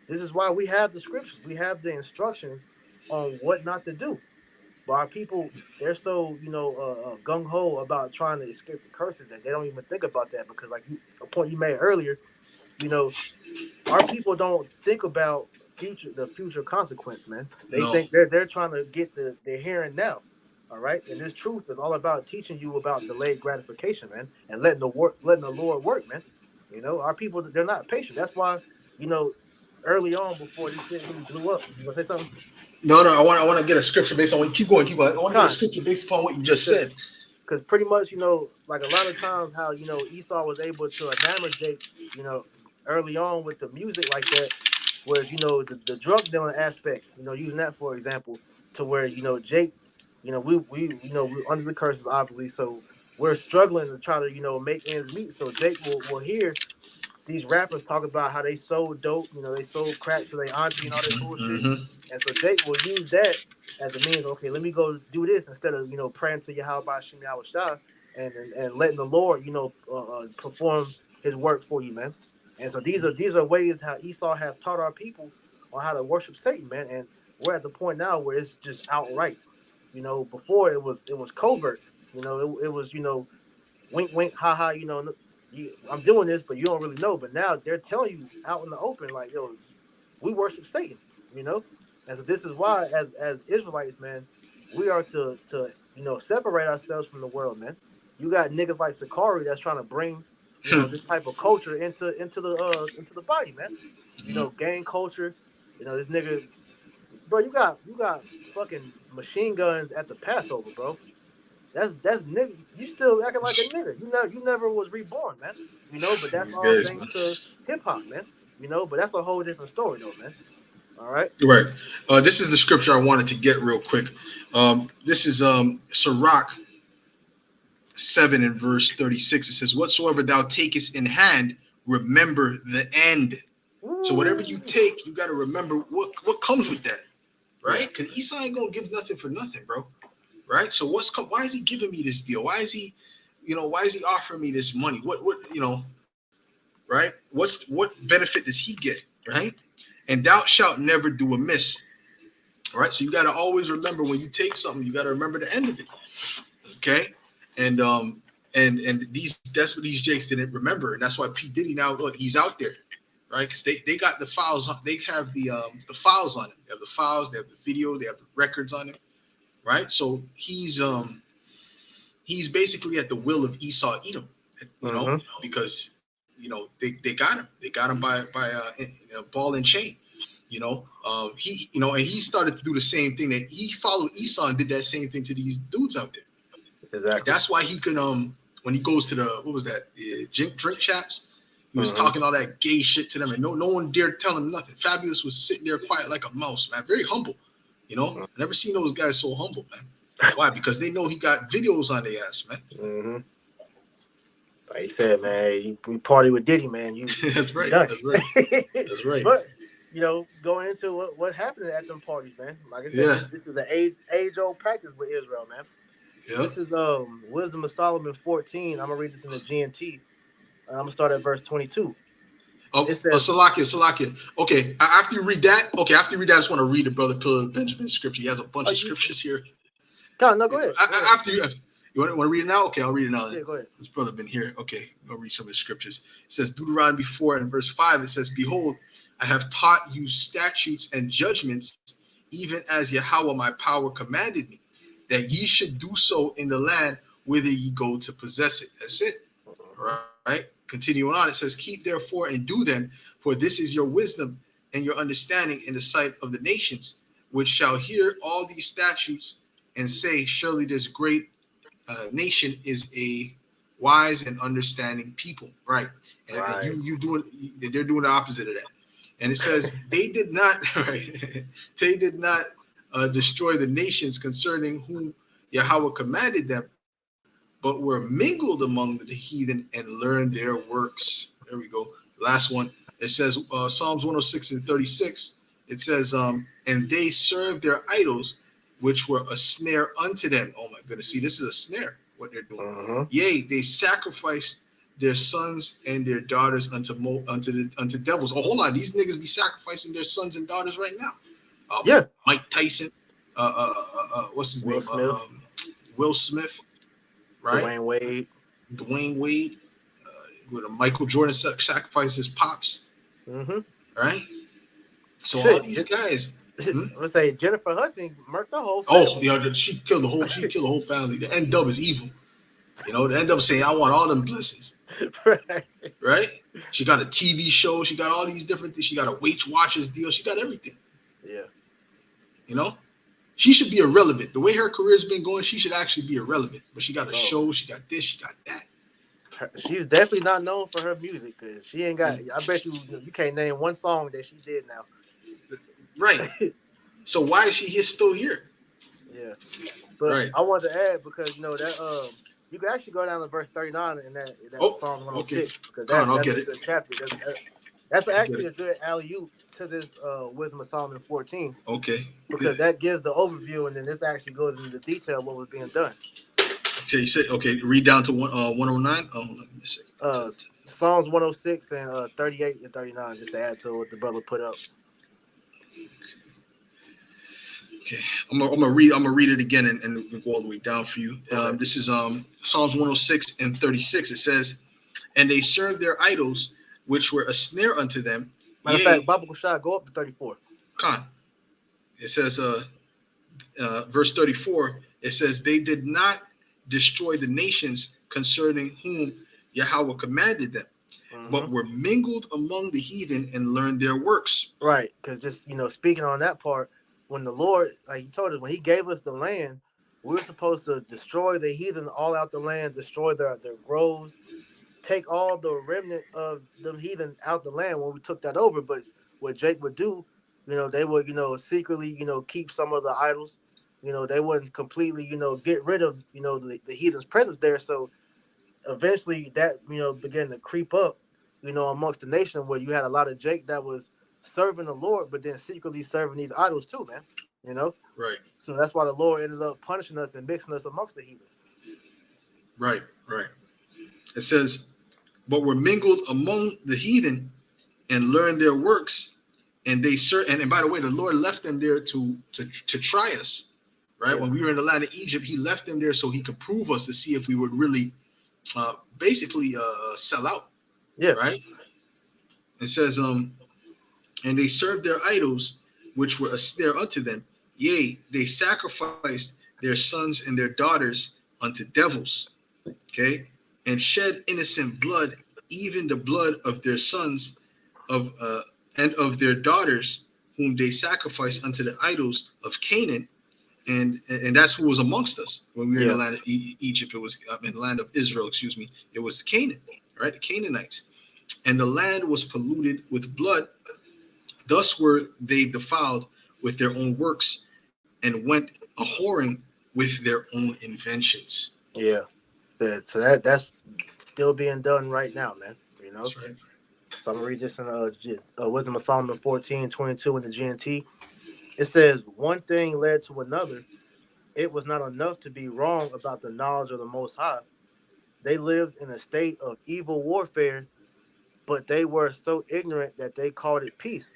This is why we have the scriptures. We have the instructions on what not to do. But our people, they're so, gung-ho about trying to escape the curses that they don't even think about that. Because a point you made earlier, our people don't think about the future consequence, man. They think they're trying to get the here and now. All right. And this truth is all about teaching you about delayed gratification, man, and letting the Lord work, man. Our people, they're not patient. That's why, early on before this shit really blew up. You want to say something? No. I want to get a scripture based on what. Keep going. I want to get a scripture based upon what you just said. Because pretty much, like a lot of times how, Esau was able to enamor Jake, early on with the music like that, whereas, the drug dealing aspect, using that for example, to where, Jake, we're under the curses, obviously. So we're struggling to try to, make ends meet. So Jake will hear these rappers talk about how they sold dope, they sold crack to their auntie and all that bullshit. And so Jake will use that as a means. Okay, let me go do this instead of praying to Yahweh Shem Yahweh Shah and letting the Lord perform His work for you, man. And so these are ways how Esau has taught our people on how to worship Satan, man. And we're at the point now where it's just outright. Before it was covert. It was wink wink ha ha. I'm doing this, but you don't really know. But now they're telling you out in the open, like, yo, we worship Satan, And so this is why, as Israelites, man, we are to separate ourselves from the world, man. You got niggas like Sakari that's trying to bring, this type of culture into the body, man. Gang culture. This nigga, bro. You got fucking machine guns at the Passover, bro. That's nigga. You still acting like a nigga. You never was reborn, man. But that's These all guys, thanks man. to hip hop, man. But that's a whole different story, though, man. All right. Right. This is the scripture I wanted to get real quick. This is Sirach 7 and verse 36. It says, "Whatsoever thou takest in hand, remember the end." Ooh. So whatever you take, you got to remember what comes with that, right? Because Esau ain't gonna give nothing for nothing, bro. Right? So why is he giving me this deal? Why is he offering me this money? What right? What benefit does he get? Right? And thou shalt never do amiss. All right. So you got to always remember when you take something, you got to remember the end of it. Okay. And that's what these Jakes didn't remember. And that's why P. Diddy now, look, he's out there. Right. Because they got the files. They have the files on him. They have the files. They have the video. They have the records on him. Right. So he's basically at the will of Esau Edom, because they got him. They got him by a ball and chain. And he started to do the same thing that he followed Esau and did that same thing to these dudes out there. Exactly. That's why he can when he goes to the drink chaps, he was talking all that gay shit to them, and no one dared tell him nothing. Fabulous was sitting there quiet like a mouse, man, very humble. I never seen those guys so humble, man. Why? Because they know he got videos on their ass, man. Like he said, man, we party with Diddy, man. That's right. That's right. That's right. But going into what happened at them parties, man. Like I said, this is an age-old practice with Israel, man. Yeah. This is Wisdom of Solomon 14. I'm gonna read this in the GNT. I'm gonna start at verse 22. Oh, It says, Salakia. Okay, after you read that, I just want to read the brother Pillar Benjamin scripture. He has a bunch of scriptures here. God, no, go ahead. After you want to read it now? Okay, I'll read it now. Yeah, go ahead. This brother been here. Okay, I'll read some of the scriptures. It says Deuteronomy 4 and verse 5. It says, "Behold, I have taught you statutes and judgments, even as Yahweh my power commanded me, that ye should do so in the land whither ye go to possess it." That's it. All right. Continuing on, it says, "Keep therefore and do them, for this is your wisdom and your understanding in the sight of the nations, which shall hear all these statutes and say, surely this great nation is a wise and understanding people." Right. And Right. they're doing the opposite of that. And it says they did not, right? They did not destroy the nations concerning whom Yahweh commanded them, but were mingled among the heathen and learned their works. There we go. Last one. It says Psalms 106 and 36. It says, and they served their idols, which were a snare unto them. Oh my goodness. See, this is a snare, what they're doing. Yea, they sacrificed their sons and their daughters unto devils. Oh, hold on. These niggas be sacrificing their sons and daughters right now. Yeah. Mike Tyson. What's his name? Will Smith. Right? Dwayne Wade. With a Michael Jordan sacrificed his pops. Right? So all these guys. Let's say Jennifer Hudson murked the whole family. Oh, yeah, she killed the whole family. The N-Dub is evil. You know, the N-Dub saying, I want all them blessings. Right? She got a TV show. She got all these different things. She got a Weight Watchers deal. She got everything. Yeah. You know? She should be irrelevant. The way her career's been going, she should actually be irrelevant. But she got a show. She got this. She got that. She's definitely not known for her music because she ain't got. I bet you can't name one song that she did now. Right. So why is she still here? Yeah. But I wanted to add because that you can actually go down to verse 39 in that Psalm 106 because that's a good chapter. That's actually a good alley-oop to this Wisdom of Solomon 14. Okay. Because that gives the overview, and then this actually goes into the detail of what was being done. Okay, you said read down to 109. Oh, let me see. Psalms 106 and 38 and 39, just to add to what the brother put up. Okay, I'm gonna read it again and go all the way down for you. Okay. This is Psalms 106 and 36. It says, "And they served their idols, which were a snare unto them." Matter of fact, Bible Shah, go up to 34. It says, verse 34. It says, "They did not destroy the nations concerning whom Yahweh commanded them, but were mingled among the heathen and learned their works." Right, because just speaking on that part, when the Lord, like He told us, when He gave us the land, we were supposed to destroy the heathen all out the land, destroy their groves, take all the remnant of them heathen out the land when we took that over. But what Jake would do, they would secretly keep some of the idols. They wouldn't completely get rid of the heathen's presence there. So eventually that began to creep up amongst the nation, where you had a lot of Jake that was serving the Lord, but then secretly serving these idols too, man. Right. So that's why the Lord ended up punishing us and mixing us amongst the heathen. Right. It says, "But were mingled among the heathen and learned their works, and they and by the way, the Lord left them there to try us." Right. Yeah. When we were in the land of Egypt, He left them there so He could prove us to see if we would really basically sell out. Yeah. Right. It says, "And they served their idols, which were a snare unto them. Yea, they sacrificed their sons and their daughters unto devils." Okay. "And shed innocent blood, even the blood of their sons and of their daughters, whom they sacrificed unto the idols of Canaan." And that's who was amongst us when we were in the land of Egypt. It was in the land of Israel, excuse me. It was Canaan, right? The Canaanites. "And the land was polluted with blood. Thus were they defiled with their own works, and went a whoring with their own inventions." Yeah. So that's still being done right now, man. That's right. So I'm gonna read this in Wisdom of Solomon 14:22 in the GNT. It says, "One thing led to another. It was not enough to be wrong about the knowledge of the Most High. They lived in a state of evil warfare but they were so ignorant that they called it peace.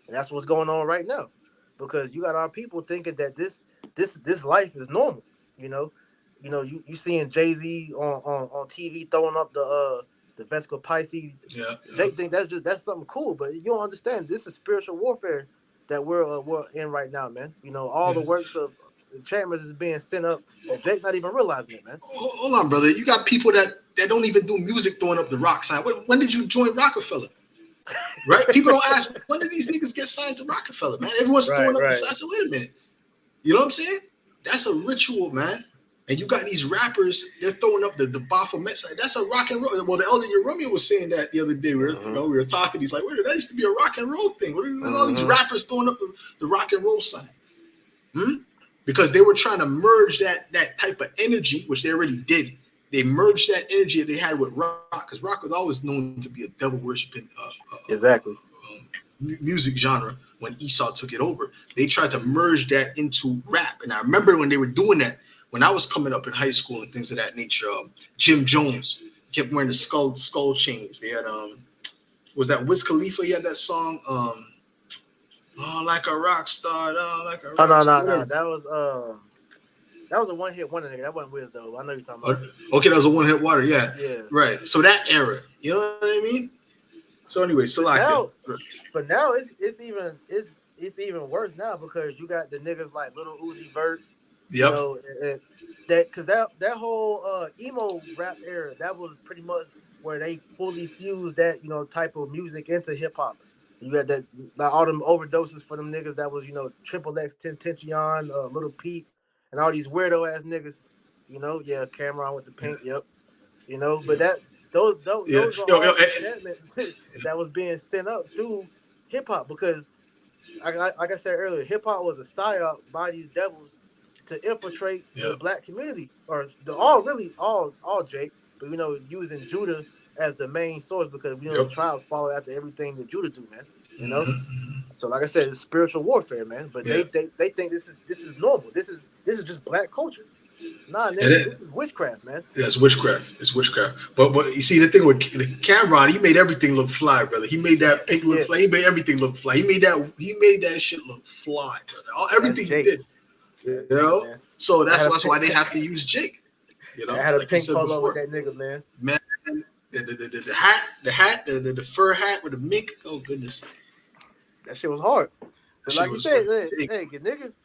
And that's what's going on right now, because you got our people thinking that this life is normal. You know, you seeing Jay-Z on TV throwing up the Vesca Pisces. Yeah. Jay think that's something cool, but you don't understand. This is spiritual warfare that we're in right now, man. You know, all the works of enchantments is being sent up, and Jake not even realizing it, man. Hold on, brother. You got people that don't even do music throwing up the rock sign. When did you join Rockefeller? Right? People don't ask, when did these niggas get signed to Rockefeller, man? Everyone's throwing up the sign. I said, wait a minute. You know what I'm saying? That's a ritual, man. And you got these rappers, they're throwing up the Baphomet sign. That's a rock and roll. Well, the elder Romeo was saying that the other day. We were talking. He's like, wait, that used to be a rock and roll thing. What are all these rappers throwing up the rock and roll sign? Because they were trying to merge that type of energy, which they already did. They merged that energy that they had with rock, because rock was always known to be a devil worshiping music genre. When Esau took it over, they tried to merge that into rap. And I remember when they were doing that, when I was coming up in high school and things of that nature. Jim Jones kept wearing the skull chains. They had was that Wiz Khalifa? He had that song, like a rock star, like a rock star. No. That was a one-hit wonder nigga. That wasn't Wiz though. I know you're talking about. Okay, that was a one-hit wonder. Yeah. Right. So that era, you know what I mean? So anyway, still like that. But now it's even worse now, because you got the niggas like Lil Uzi Vert. Yep. You know, that whole emo rap era, that was pretty much where they fully fused that type of music into hip hop. You got that, like, all them overdoses for them niggas that was Triple X, Tentacion, Little Peep, and all these weirdo ass niggas. Cameron with the pink. Yep. But those are all enchantments that was being sent up through hip hop, because like I said earlier, hip hop was a psyop by these devils to infiltrate the black community, or all Jake, but using Judah as the main source, because the tribes follow after everything that Judah do, man. So like I said, it's spiritual warfare, man. But they think this is normal. This is just black culture. Nah, nigga, this is witchcraft, man. Yeah, it's witchcraft. It's witchcraft. But you see, the thing with Cameron, he made everything look fly, brother. He made that pink look fly. He made everything look fly. He made that shit look fly, brother. Everything he did. Man. So that's why they have to use Jake. I had a pink polo with that nigga, man. Man, the hat, the fur hat with the mink. Oh goodness, that shit was hard. But like you said, hey, niggas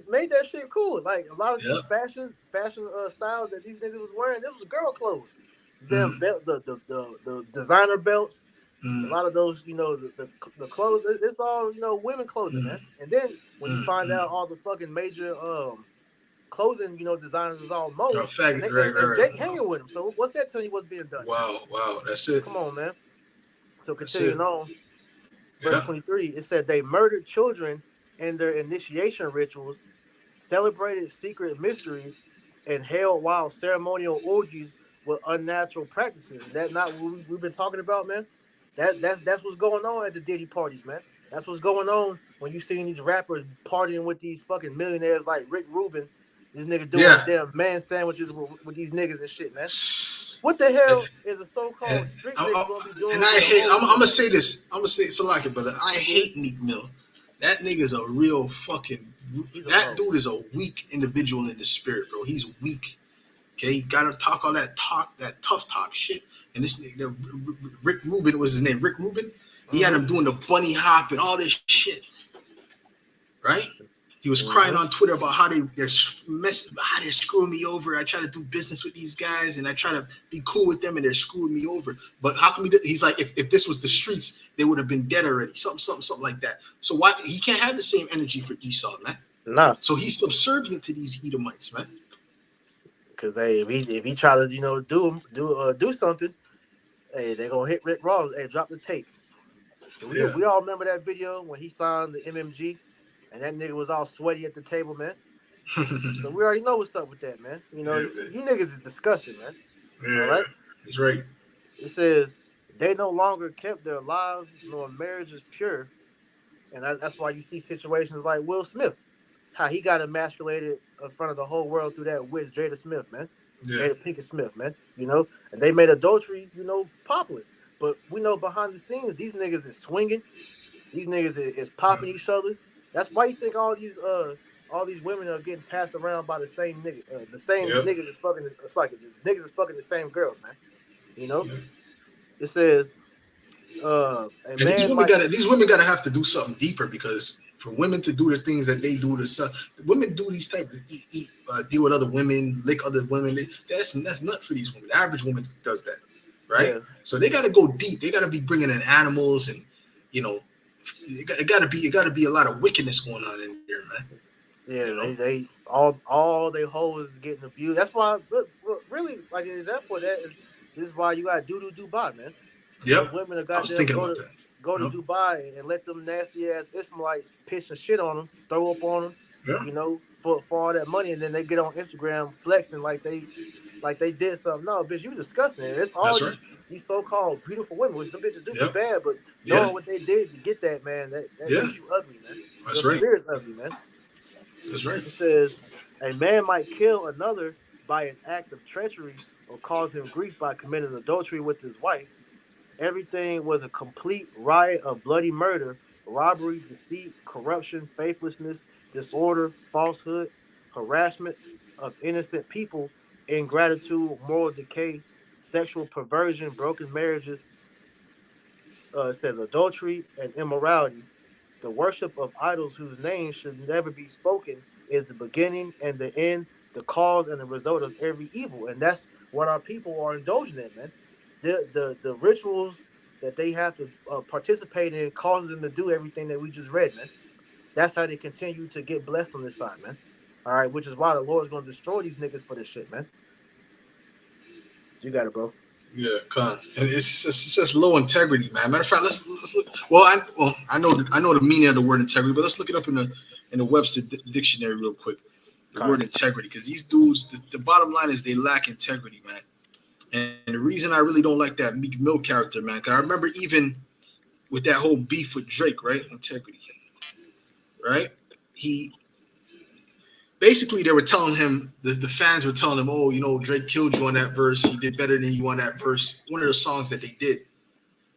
made that shit cool. Like a lot of these fashion styles that these niggas was wearing, it was girl clothes. Them belt, the designer belts. A lot of those, the clothes. It's all women clothing, man. And then when you find out all the fucking major clothing, designers is all modes, and Jake hanging with them. So what's that telling you what's being done? Wow, that's it. Come on, man. So continuing on, verse 23, it said they murdered children in their initiation rituals, celebrated secret mysteries, and held wild ceremonial orgies with unnatural practices. Is that not what we've been talking about, man? That's what's going on at the Diddy parties, man. That's what's going on when you seeing these rappers partying with these fucking millionaires like Rick Rubin. These niggas doing damn man sandwiches with these niggas and shit, man. What the hell is a so-called street nigga gonna be doing? And I hate. I'm gonna say this. I'm gonna say it, Salaki, brother. I hate Meek Mill. That nigga's a real fucking. Dude is a weak individual in the spirit, bro. He's weak. Okay, you gotta talk all that tough talk shit. And this nigga, Rick Rubin, was his name? Rick Rubin. He had him doing the bunny hop and all this shit. Right? He was crying on Twitter about how they're screwing me over. I try to do business with these guys and I try to be cool with them and they're screwing me over. But how come he's like, if this was the streets, they would have been dead already. Something like that. So why he can't have the same energy for Esau, man? Nah. So he's subservient to these Edomites, man. Because if he try to do something, hey, they're gonna hit Rick Ross. Hey, drop the tape. So we all remember that video when he signed the MMG, and that nigga was all sweaty at the table, man. So we already know what's up with that, man. You niggas is disgusting, man. Yeah, all right, that's right. It says they no longer kept their lives nor marriages pure, and that's why you see situations like Will Smith, how he got emasculated in front of the whole world through that witch Jada Smith, man. Jada Pinkett Smith, man. And they made adultery, popular. But we know behind the scenes, these niggas is swinging. These niggas is popping each other. That's why you think all these women are getting passed around by the same nigga. The same Yep. niggas is fucking. It's like the niggas is fucking the same girls, man. You know. Yep. It says, a And man might. these women gotta have to do something deeper, because for women to do the things that they do to women do these type of deal with other women, lick other women. That's not for these women. The average woman does that, right? Yeah. So they gotta go deep. They gotta be bringing in animals, and you know, it gotta be a lot of wickedness going on in there, man. Yeah, You know. they all they hoes is getting abused. That's why, but really, like an example of that is this is why you got do Dubai, man. Those Yep. women are I was goddamn thinking about that. go to Yep. Dubai and let them nasty ass Ishmaelites piss and shit on them, throw up on them, Yeah. you know, for all that money, and then they get on Instagram flexing like they did something. No, bitch, you disgusting. It's all That's right. these so called beautiful women, which them bitches do be Yep. bad, but Yeah. knowing what they did to get that, man, that Yeah. makes you ugly, man. Your That's right. spirit's ugly, man. That's right. It says a man might kill another by an act of treachery or cause him grief by committing adultery with his wife. Everything was a complete riot of bloody murder, robbery, deceit, corruption, faithlessness, disorder, falsehood, harassment of innocent people, ingratitude, moral decay, sexual perversion, broken marriages. It says adultery and immorality. The worship of idols whose names should never be spoken is the beginning and the end, the cause and the result of every evil. And that's what our people are indulging in, man. The rituals that they have to participate in causes them to do everything that we just read, man. That's how they continue to get blessed on this side, man. All right, which is why the Lord's going to destroy these niggas for this shit, man. You got it, bro. Yeah, con. And it's just low integrity, man. Matter of fact, let's look. I know the meaning of the word integrity, but let's look it up in the Webster dictionary real quick. The Con. word integrity, because these dudes, the bottom line is they lack integrity, man. And the reason I really don't like that Meek Mill character, man, because I remember even with that whole beef with Drake, right? Integrity, right? He basically they were telling him, the fans were telling him, oh, you know, Drake killed you on that verse. He did better than you on that verse. One of the songs that they did.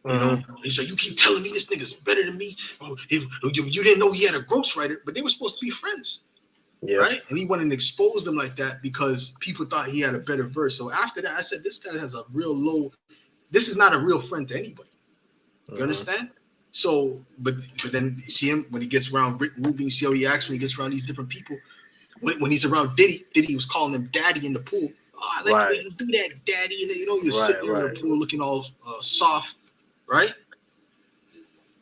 You know, he said, you keep telling me this nigga's better than me. Oh, you didn't know he had a ghostwriter, but they were supposed to be friends. Yeah. Right? And he went and exposed them like that because people thought he had a better verse. So after that, I said, this guy has a real low, this is not a real friend to anybody. You understand? So, but then you see him when he gets around Rick Rubin, you see how he acts when he gets around these different people. When he's around Diddy was calling him daddy in the pool. Oh, I like the way you do that, daddy. And you know, you're sitting there in the pool looking all soft, right?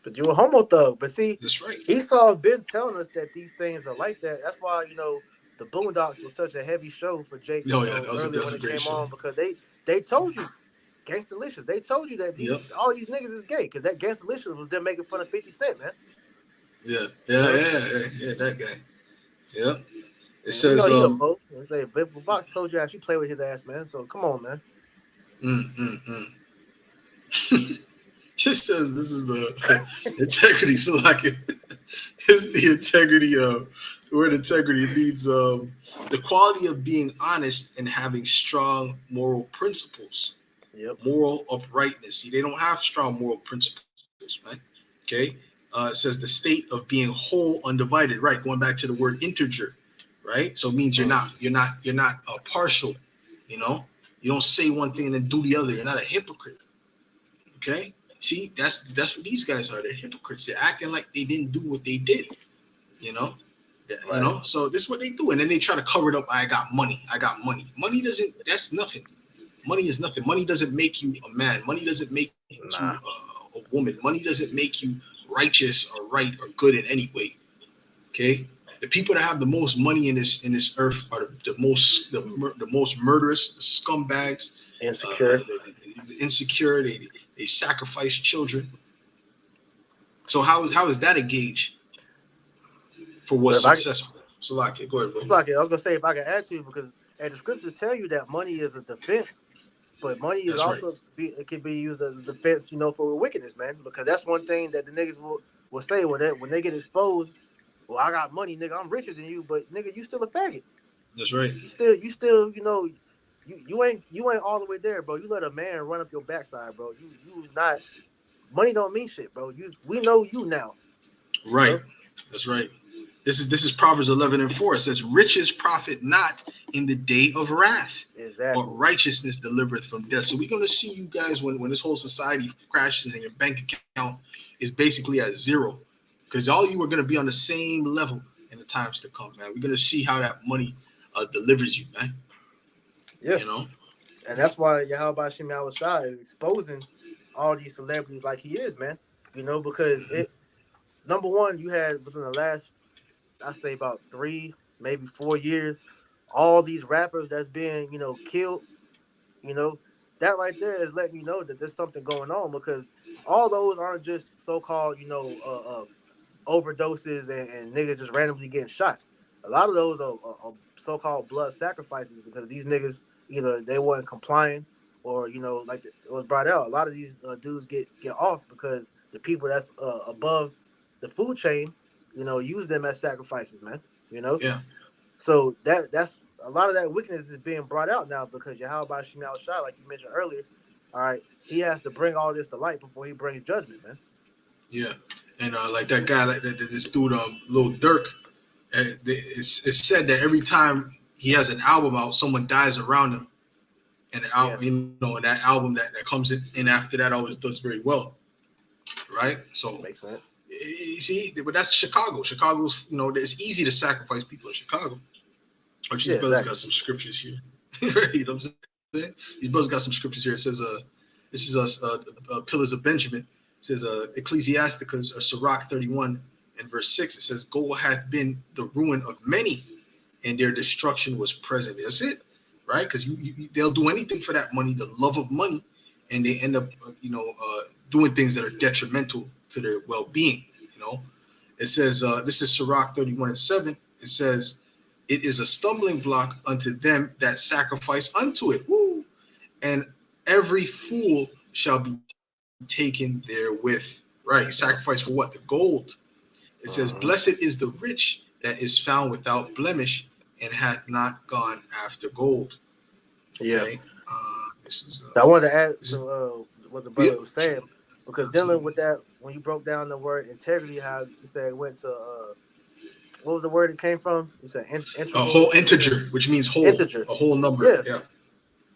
But you a homo thug. But see, that's right. Esau's been telling us that these things are like that. That's why, you know, the Boondocks was such a heavy show for Jake earlier when it came on, because they told you, Gangstalicious, they told you that all these niggas is gay, because that Gangstalicious was them making fun of 50 Cent, man. Yeah, that guy. Yeah. It says, you know, he a bro. It's like Box told you how she played with his ass, man. So come on, man. It says this is the integrity. So like it's the integrity of the word integrity means the quality of being honest and having strong moral principles. Yep. Moral uprightness. See, they don't have strong moral principles, right? Okay. It says the state of being whole, undivided. Right. Going back to the word integer. Right. So it means you're not partial. You know, you don't say one thing and then do the other. You're not a hypocrite. Okay. See, that's what these guys are. They're hypocrites. They're acting like they didn't do what they did. You know. Right. You know. So this is what they do, and then they try to cover it up. I got money. Money doesn't. That's nothing. Money is nothing. Money doesn't make you a man. Money doesn't make you a woman. Money doesn't make you righteous or right or good in any way. Okay. The people that have the most money in this earth are the most murderous, the scumbags, insecure, insecure. They sacrifice children. So how is that a gauge for what's successful? So like, go ahead, bro. I was gonna say, if I can add to you, because the scriptures tell you that money is a defense, but money is also it can be used as a defense, you know, for wickedness, man. Because that's one thing that the niggas will say when they get exposed. Well, I got money, nigga. I'm richer than you, but nigga, you still a faggot. That's right. You still, you know, you ain't all the way there, bro. You let a man run up your backside, bro. You's not money don't mean shit, bro. We know you now. You Right. know? That's right. This is Proverbs 11:4. It says, "Riches profit not in the day of wrath, but Exactly. righteousness delivereth from death." So we're gonna see you guys when this whole society crashes and your bank account is basically at zero, because all you are gonna be on the same level in the times to come, man. We're gonna see how that money delivers you, man. Yeah. You know. And that's why Yahweh Shem Shai is exposing all these celebrities like he is, man. Because Mhm. it number one, you had within the last I say about 3, maybe 4 years, all these rappers that's being, killed, you know, that right there is letting you know that there's something going on because all those aren't just so called, overdoses and niggas just randomly getting shot. A lot of those are so-called blood sacrifices because these niggas either they weren't complying or like it was brought out. A lot of these dudes get off because the people that's above the food chain, use them as sacrifices, man. You know, Yeah. so that's a lot of that weakness is being brought out now because Yahweh Shemal Shah, like you mentioned earlier, all right, he has to bring all this to light before he brings judgment, man. Yeah. And like that guy, like this dude, Lil Durk. It's said that every time he has an album out, someone dies around him, and the Yeah, album, and that album that comes in after that always does very well, right? So makes sense. you see, but that's Chicago. Chicago's, it's easy to sacrifice people in Chicago. Which these Yeah, brothers got exactly. some scriptures here. Right, you know what I'm saying? These brothers got some scriptures here. It says, this is us, Pillars of Benjamin. It says, Ecclesiasticus, Sirach 31 and verse 6. It says, "Gold hath been the ruin of many, and their destruction was present." That's it, right? Because they'll do anything for that money, the love of money, and they end up, doing things that are detrimental to their well-being. You know, it says, this is Sirach 31 and 7. It says, "It is a stumbling block unto them that sacrifice unto it." Woo! "And every fool shall be taken therewith." Right? Yeah. Sacrifice for what? The gold. It says, Uh-huh. "Blessed is the rich that is found without blemish and hath not gone after gold." Yeah. Okay. This is, I wanted to add this is to what the yeah, brother was saying because dealing absolutely. with that when you broke down the word integrity, how you said it went to what was the word it came from? You said A integral whole to integer, which means whole, integer. a whole number. Yeah. Yeah.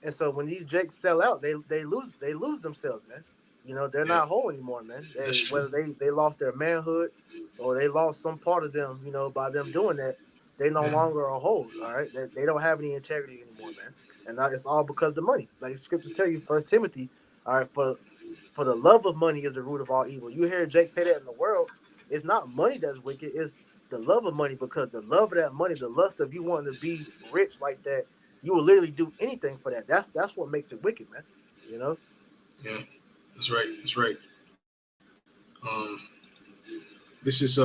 And so when these jakes sell out, they lose themselves, man. They're Yeah. not whole anymore, man. That's They true. whether they lost their manhood or they lost some part of them, by them doing that, they no Yeah. longer are whole. All right, they don't have any integrity anymore, man. And it's all because of the money. Like the scriptures tell you, First Timothy, all right, for the love of money is the root of all evil. You hear Jake say that in the world, it's not money that's wicked, it's the love of money because the love of that money, the lust of you wanting to be rich like that, you will literally do anything for that. That's what makes it wicked, man. You know? Yeah. That's right. That's right. Um, this is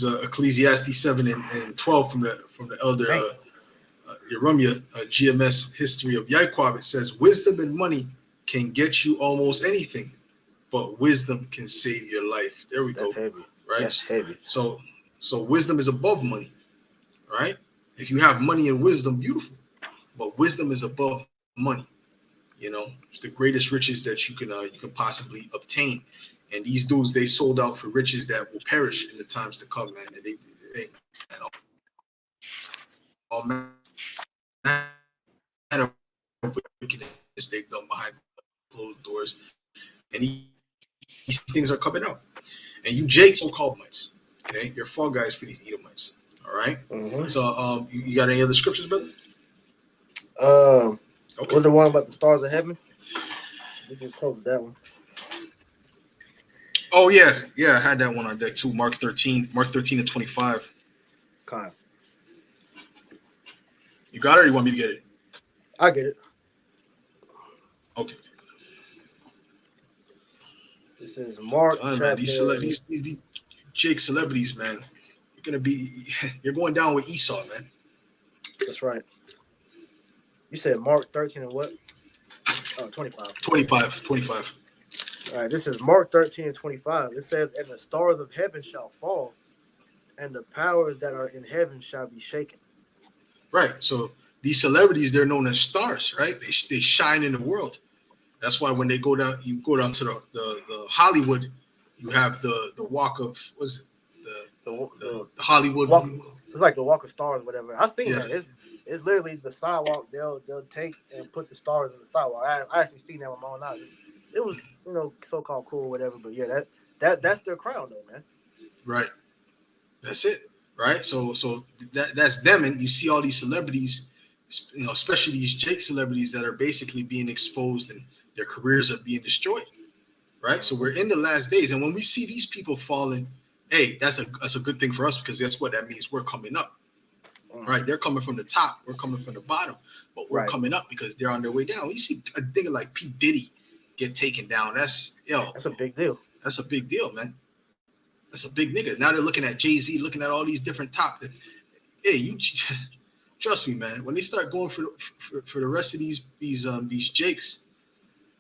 Ecclesiastes 7 and 12 from the elder Man, Yeremia, GMS history of Yaquab. It says, "Wisdom and money can get you almost anything, but wisdom can save your life." There we that's go. heavy. Right. That's heavy. So wisdom is above money. Right. If you have money and wisdom, beautiful. But wisdom is above money. It's the greatest riches that you can possibly obtain. And these dudes, they sold out for riches that will perish in the times to come, man. And man, all manner of wickedness they've done behind closed doors. And these things are coming out. And you Jakes are so-called Edomites. Okay, you're fall guys for these Edomites. All right. So you got any other scriptures, brother? Um, Okay. was the one about the stars of heaven? We just covered that one. Oh yeah, I had that one on deck too. Mark 13 and 25. Kind. You got it, or you want me to get it? I get it. Okay. This is Mark Man, chapter. these Jake celebrities, man. You're gonna be you're going down with Esau, man. That's right. You said Mark 13 and what? Oh, 25. 25, 25. All right, this is Mark 13 and 25. It says, "And the stars of heaven shall fall, and the powers that are in heaven shall be shaken." Right. So these celebrities, they're known as stars, right? They shine in the world. That's why when they go down, you go down to the Hollywood, you have the walk of what's it, the Hollywood walk. It's like the Walk of Stars, whatever. I've seen yeah. that. It's literally the sidewalk. They'll take and put the stars in the sidewalk. I actually seen that with my own eyes. It was so called cool, whatever. But yeah, that's their crown though, man. Right. That's it. Right. So that's them, and you see all these celebrities, especially these Jake celebrities that are basically being exposed and their careers are being destroyed. Right. So we're in the last days, and when we see these people falling, hey, that's a good thing for us, because guess what? That means we're coming up. Right. They're coming from the top. We're coming from the bottom, but we're coming up because they're on their way down. You see a nigga like P. Diddy get taken down. That's a big deal. That's a big deal, man. That's a big nigga. Now they're looking at Jay-Z, looking at all these different top. Hey, you trust me, man. When they start going for the rest of these Jakes,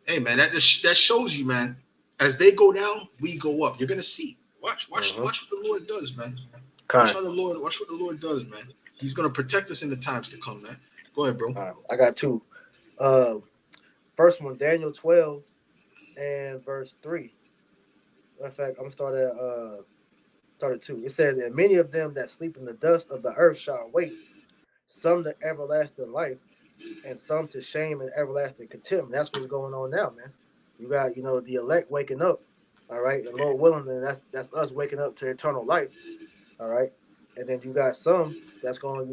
hey, man, that shows you, man. As they go down, we go up. You're gonna see. Watch what the Lord does, man. Watch what the Lord does, man. He's gonna protect us in the times to come, man. Go ahead, bro. All right, I got two. First one, Daniel 12 and verse 3. In fact, I'm gonna start at 2. It says, "And many of them that sleep in the dust of the earth shall awake, some to everlasting life, and some to shame and everlasting contempt." That's what's going on now, man. You got the elect waking up, all right, and Lord willing, then that's us waking up to eternal life, all right. And then you got some that's going,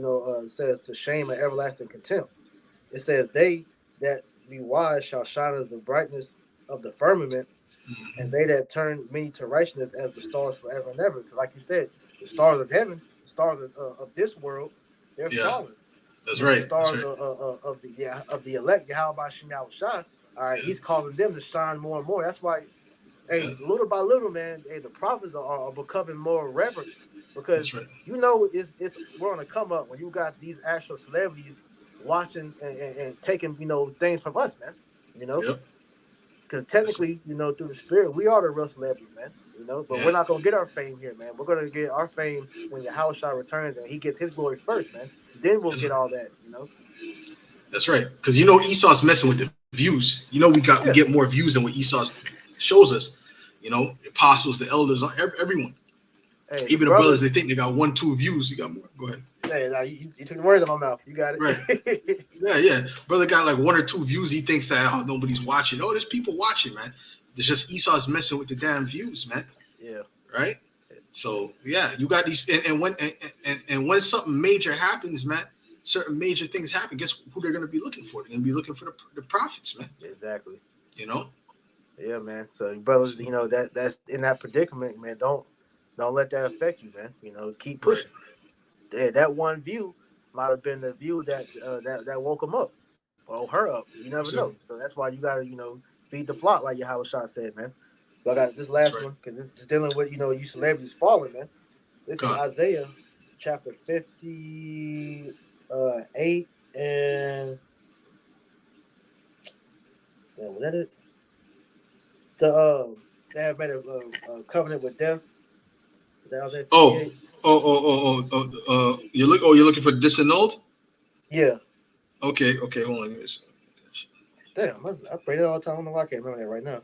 says to shame and everlasting contempt. It says, "They that be wise shall shine as the brightness of the firmament, and they that turn many to righteousness as the stars forever and ever." Because, like you said, the stars of heaven, the stars of this world, they're falling. That's right. The stars of the elect, Yahweh Shem Shai, all right, he's causing them to shine more and more. That's why, little by little, man, the prophets are becoming more reverenced, because it's we're on a come up when you got these actual celebrities watching and taking things from us, man. Because technically, through the spirit, we are the real celebrities, man. But we're not gonna get our fame here, man. We're gonna get our fame when Yahushua returns and he gets his glory first, man. Then we'll get all that, That's right. Because Esau's messing with the views. We get more views than what Esau shows us. The apostles, the elders, everyone. Hey, even the brothers, they think they got 1-2 views. You got more. Go ahead. Hey, now you took the words out of my mouth. You got it. Right. Yeah. Brother got like 1 or 2 views. He thinks that nobody's watching. Oh, there's people watching, man. There's just Esau's messing with the damn views, man. Yeah. Right. So yeah, you got these, and when something major happens, man, certain major things happen. Guess who they're gonna be looking for? They're gonna be looking for the prophets, man. Exactly. Yeah, man. So brothers, that's in that predicament, man. Don't let that affect you, man. Keep pushing. Right. That one view might have been the view that woke him up or her up. You never know. So that's why you gotta feed the flock, like Yahushua said, man. But I got this last one because it's dealing with you celebrities falling, man. This is Isaiah chapter 58 and was that it? They have made a covenant with death. You're looking for disannulled? Yeah. Okay, hold on. Damn, I pray that all the time. I don't know why I can't remember that right now.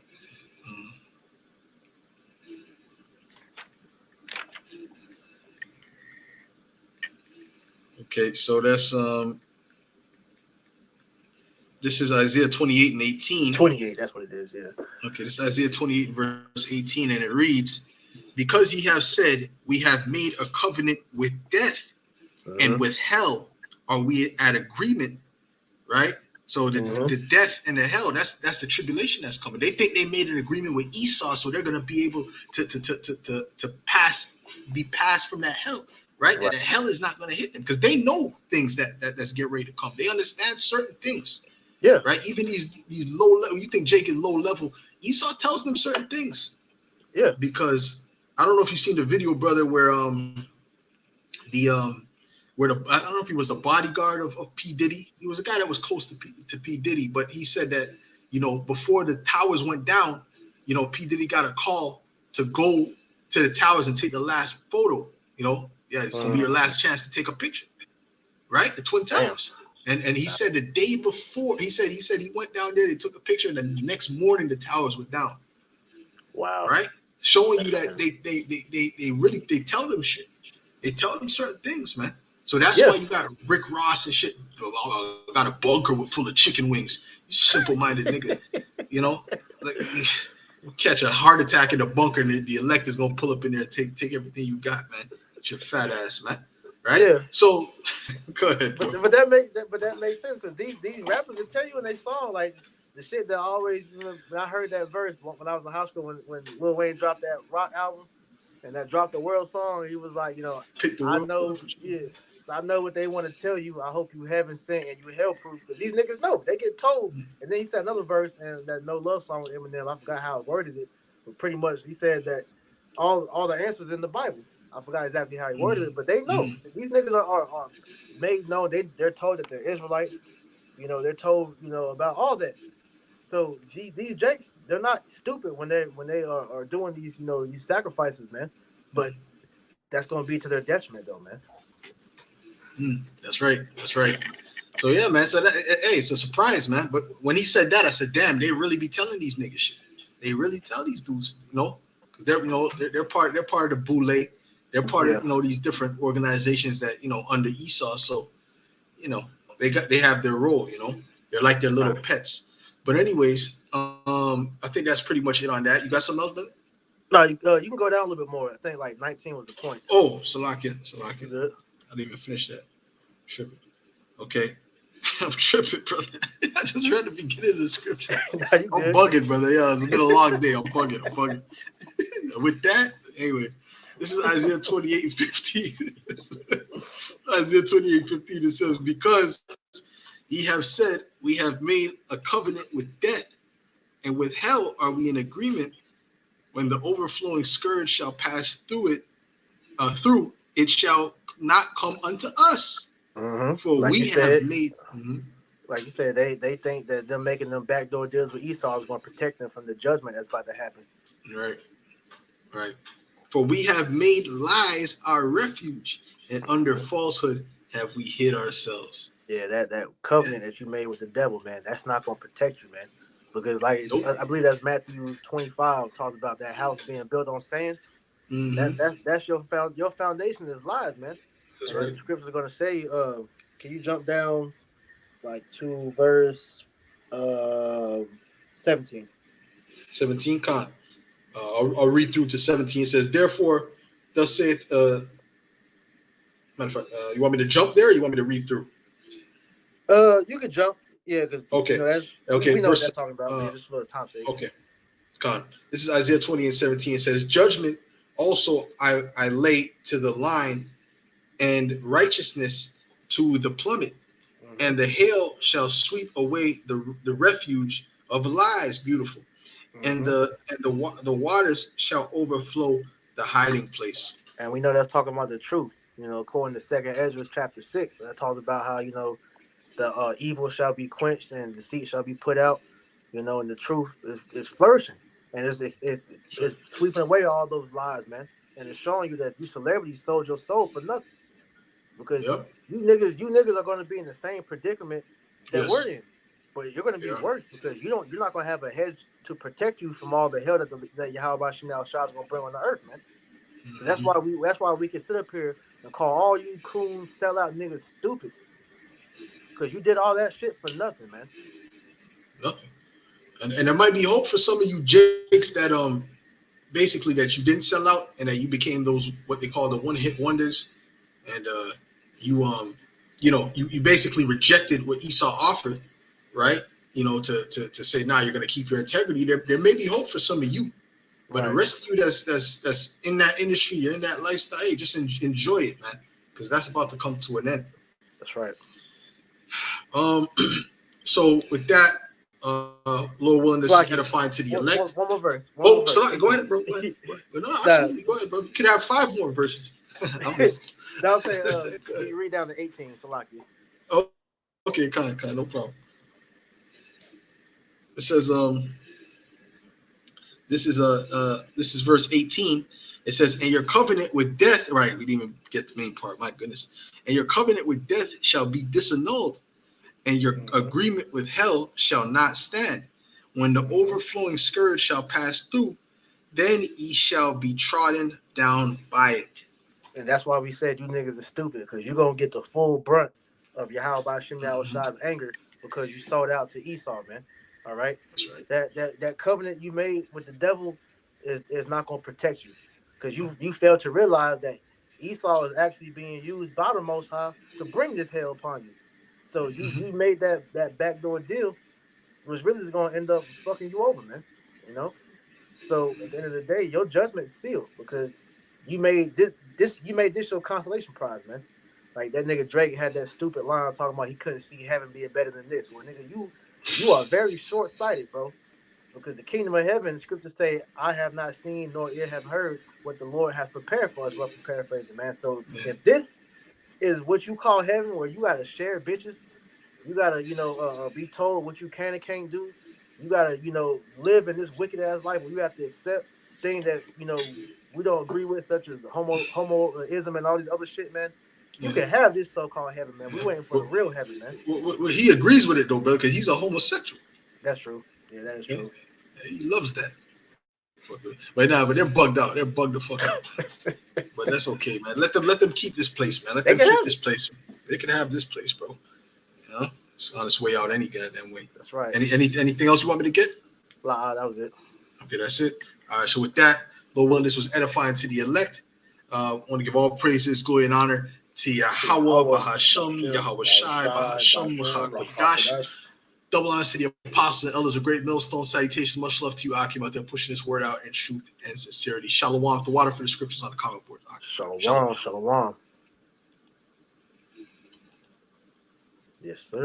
Okay, so that's this is Isaiah 28 and 18. 28, that's what it is, yeah. Okay, this is Isaiah 28 verse 18, and it reads, "Because ye have said, we have made a covenant with death, and with hell are we at agreement," right? So the death and the hell, that's the tribulation that's coming. They think they made an agreement with Esau, so they're gonna be able to be passed from that hell, right? And the hell is not gonna hit them because they know things that's get ready to come. They understand certain things. Yeah. Right. Even these low level. You think Jake is low level? Esau tells them certain things. Yeah. Because I don't know if you've seen the video, brother, where I don't know if he was the bodyguard of P. Diddy. He was a guy that was close to P. Diddy, but he said that before the towers went down, P. Diddy got a call to go to the towers and take the last photo. It's gonna be your last chance to take a picture. Right, the Twin Towers. And he said the day before, he said he went down there, they took a picture, and then the next morning the towers were down. Wow. Right? Showing you that they really tell them shit. They tell them certain things, man. So that's why you got Rick Ross and shit. Got a bunker full of chicken wings. You simple-minded nigga. You know, like catch a heart attack in the bunker, and the elector's gonna pull up in there and take everything you got, man. It's your fat ass, man. Right? Yeah. So go ahead. But that makes sense because these rappers will tell you in their song like the shit that always when I heard that verse when I was in high school when Lil Wayne dropped that Rock album and that Dropped the World song, he was like, I know, so I know what they want to tell you. I hope you haven't sent and you hell proof because these niggas know they get told. And then he said another verse and that No Love song with Eminem. I forgot how it worded it, but pretty much he said that all the answers in the Bible. I forgot exactly how he worded it, but they know these niggas are made known. They're told that they're Israelites. They're told about all that. So these Jakes, they're not stupid when they are doing these these sacrifices, man. But that's going to be to their detriment, though, man. That's right. So yeah, man. So it's a surprise, man. But when he said that, I said, damn, they really be telling these niggas shit. They really tell these dudes, because they're part of the Boule. They're part of these different organizations that under Esau. So they have their role. They're like their little pets. But anyways, I think that's pretty much it on that. You got something else, brother? No, you can go down a little bit more. I think like 19 was the point. Oh, Salakia. Good. I didn't even finish that. Tripping. Okay. I'm tripping, brother. I just read the beginning of the scripture. I'm bugging, brother. Yeah, it's been a long day. I'm bugging. With that, anyway, this is Isaiah 28:15. Isaiah 28:15. It says, because ye have said, we have made a covenant with death, and with hell are we in agreement. When the overflowing scourge shall pass through it shall not come unto us. For like we have made. Like you said, they think that them making them backdoor deals with Esau is going to protect them from the judgment that's about to happen. Right. For we have made lies our refuge, and under falsehood have we hid ourselves. Yeah, that covenant that you made with the devil, man, that's not going to protect you, man. Because I believe that's Matthew 25 talks about that house being built on sand. That's your foundation is lies, man. That's and right. The scriptures are going to say, can you jump down like to verse 17? 17, Khan. I'll read through to 17. It says, therefore, thus saith, matter of fact, you want me to jump there or you want me to read through? You can jump. Yeah, because okay. We know what that's talking about, just for the time's sake. Okay. Khan. This is Isaiah 20:17. It says, judgment also I lay to the line, and righteousness to the plummet, and the hail shall sweep away the refuge of lies, beautiful, and the waters shall overflow the hiding place. And we know that's talking about the truth. According to 2nd Ezra chapter 6, that talks about how the evil shall be quenched and deceit shall be put out. And the truth is flourishing, and it's sweeping away all those lies, man. And it's showing you that you celebrities sold your soul for nothing. Because you niggas are going to be in the same predicament that we're in, but you're going to be worse because you're not going to have a hedge to protect you from all the hell that Yahweh Shemel Shah is going to bring on the earth, man. That's why we can sit up here and call all you coon sellout niggas stupid because you did all that shit for nothing, man. Nothing, and there might be hope for some of you jakes that basically that you didn't sell out and that you became those what they call the one-hit wonders. And you basically rejected what Esau offered, right? To say, nah, you're gonna keep your integrity. There may be hope for some of you, but the rest of you that's in that industry, you're in that lifestyle, hey, just enjoy it, man, because that's about to come to an end. That's right. So with that, Lord willing, this is edifying to the elect. One more verse. Go ahead, bro. Go ahead. No, absolutely, go ahead, bro. You could have 5 more verses. I'm just. Now say, can you read down to 18, Salaki? Oh, okay, kind, no problem. It says, this is verse 18. It says, and your covenant with death, right? We didn't even get the main part, my goodness. And your covenant with death shall be disannulled, and your agreement with hell shall not stand. When the overflowing scourge shall pass through, then ye shall be trodden down by it. And that's why we said you niggas are stupid, because you're going to get the full brunt of Yahweh Shem Shah's anger because you sold out to Esau, man. All right? That's right. That covenant you made with the devil is not going to protect you, because you failed to realize that Esau is actually being used by the Most High to bring this hell upon you. So you made that backdoor deal, which really is going to end up fucking you over, man. You know? So at the end of the day, your judgment's sealed because you made this your consolation prize, man. Like that nigga Drake had that stupid line talking about he couldn't see heaven being better than this. Well, nigga, you are very short sighted, bro. Because the kingdom of heaven, the scriptures say, I have not seen nor ear have heard what the Lord has prepared for us, roughly paraphrasing, man. So if this is what you call heaven, where you gotta share bitches, you gotta, be told what you can and can't do. You gotta, live in this wicked ass life where you have to accept things that, we don't agree with, such as homoism and all these other shit, man. You can have this so-called heaven, man. We waiting for the real heaven, man. Well, he agrees with it though, brother, because he's a homosexual. That's true. Yeah, that is true. He loves that. But they're bugged out. They're bugged the fuck out. But that's okay, man. Let them keep this place, man. Let them keep this place. They can have this place, bro. You know, it's on its way out any goddamn way. That's right. Anything else you want me to get? That was it. Okay, that's it. All right. So with that, Lord willing, this was edifying to the elect. I want to give all praises, glory, and honor to Yahweh, Bahasham, Yahweh Shai, Bahasham, Bahakadosh. Double honors to the apostles and elders of Great Millstone. Salutations, much love to you, Akim, out there pushing this word out in truth and sincerity. Shalom. The water for the scriptures on the comment board. Shalom. Yes, sir.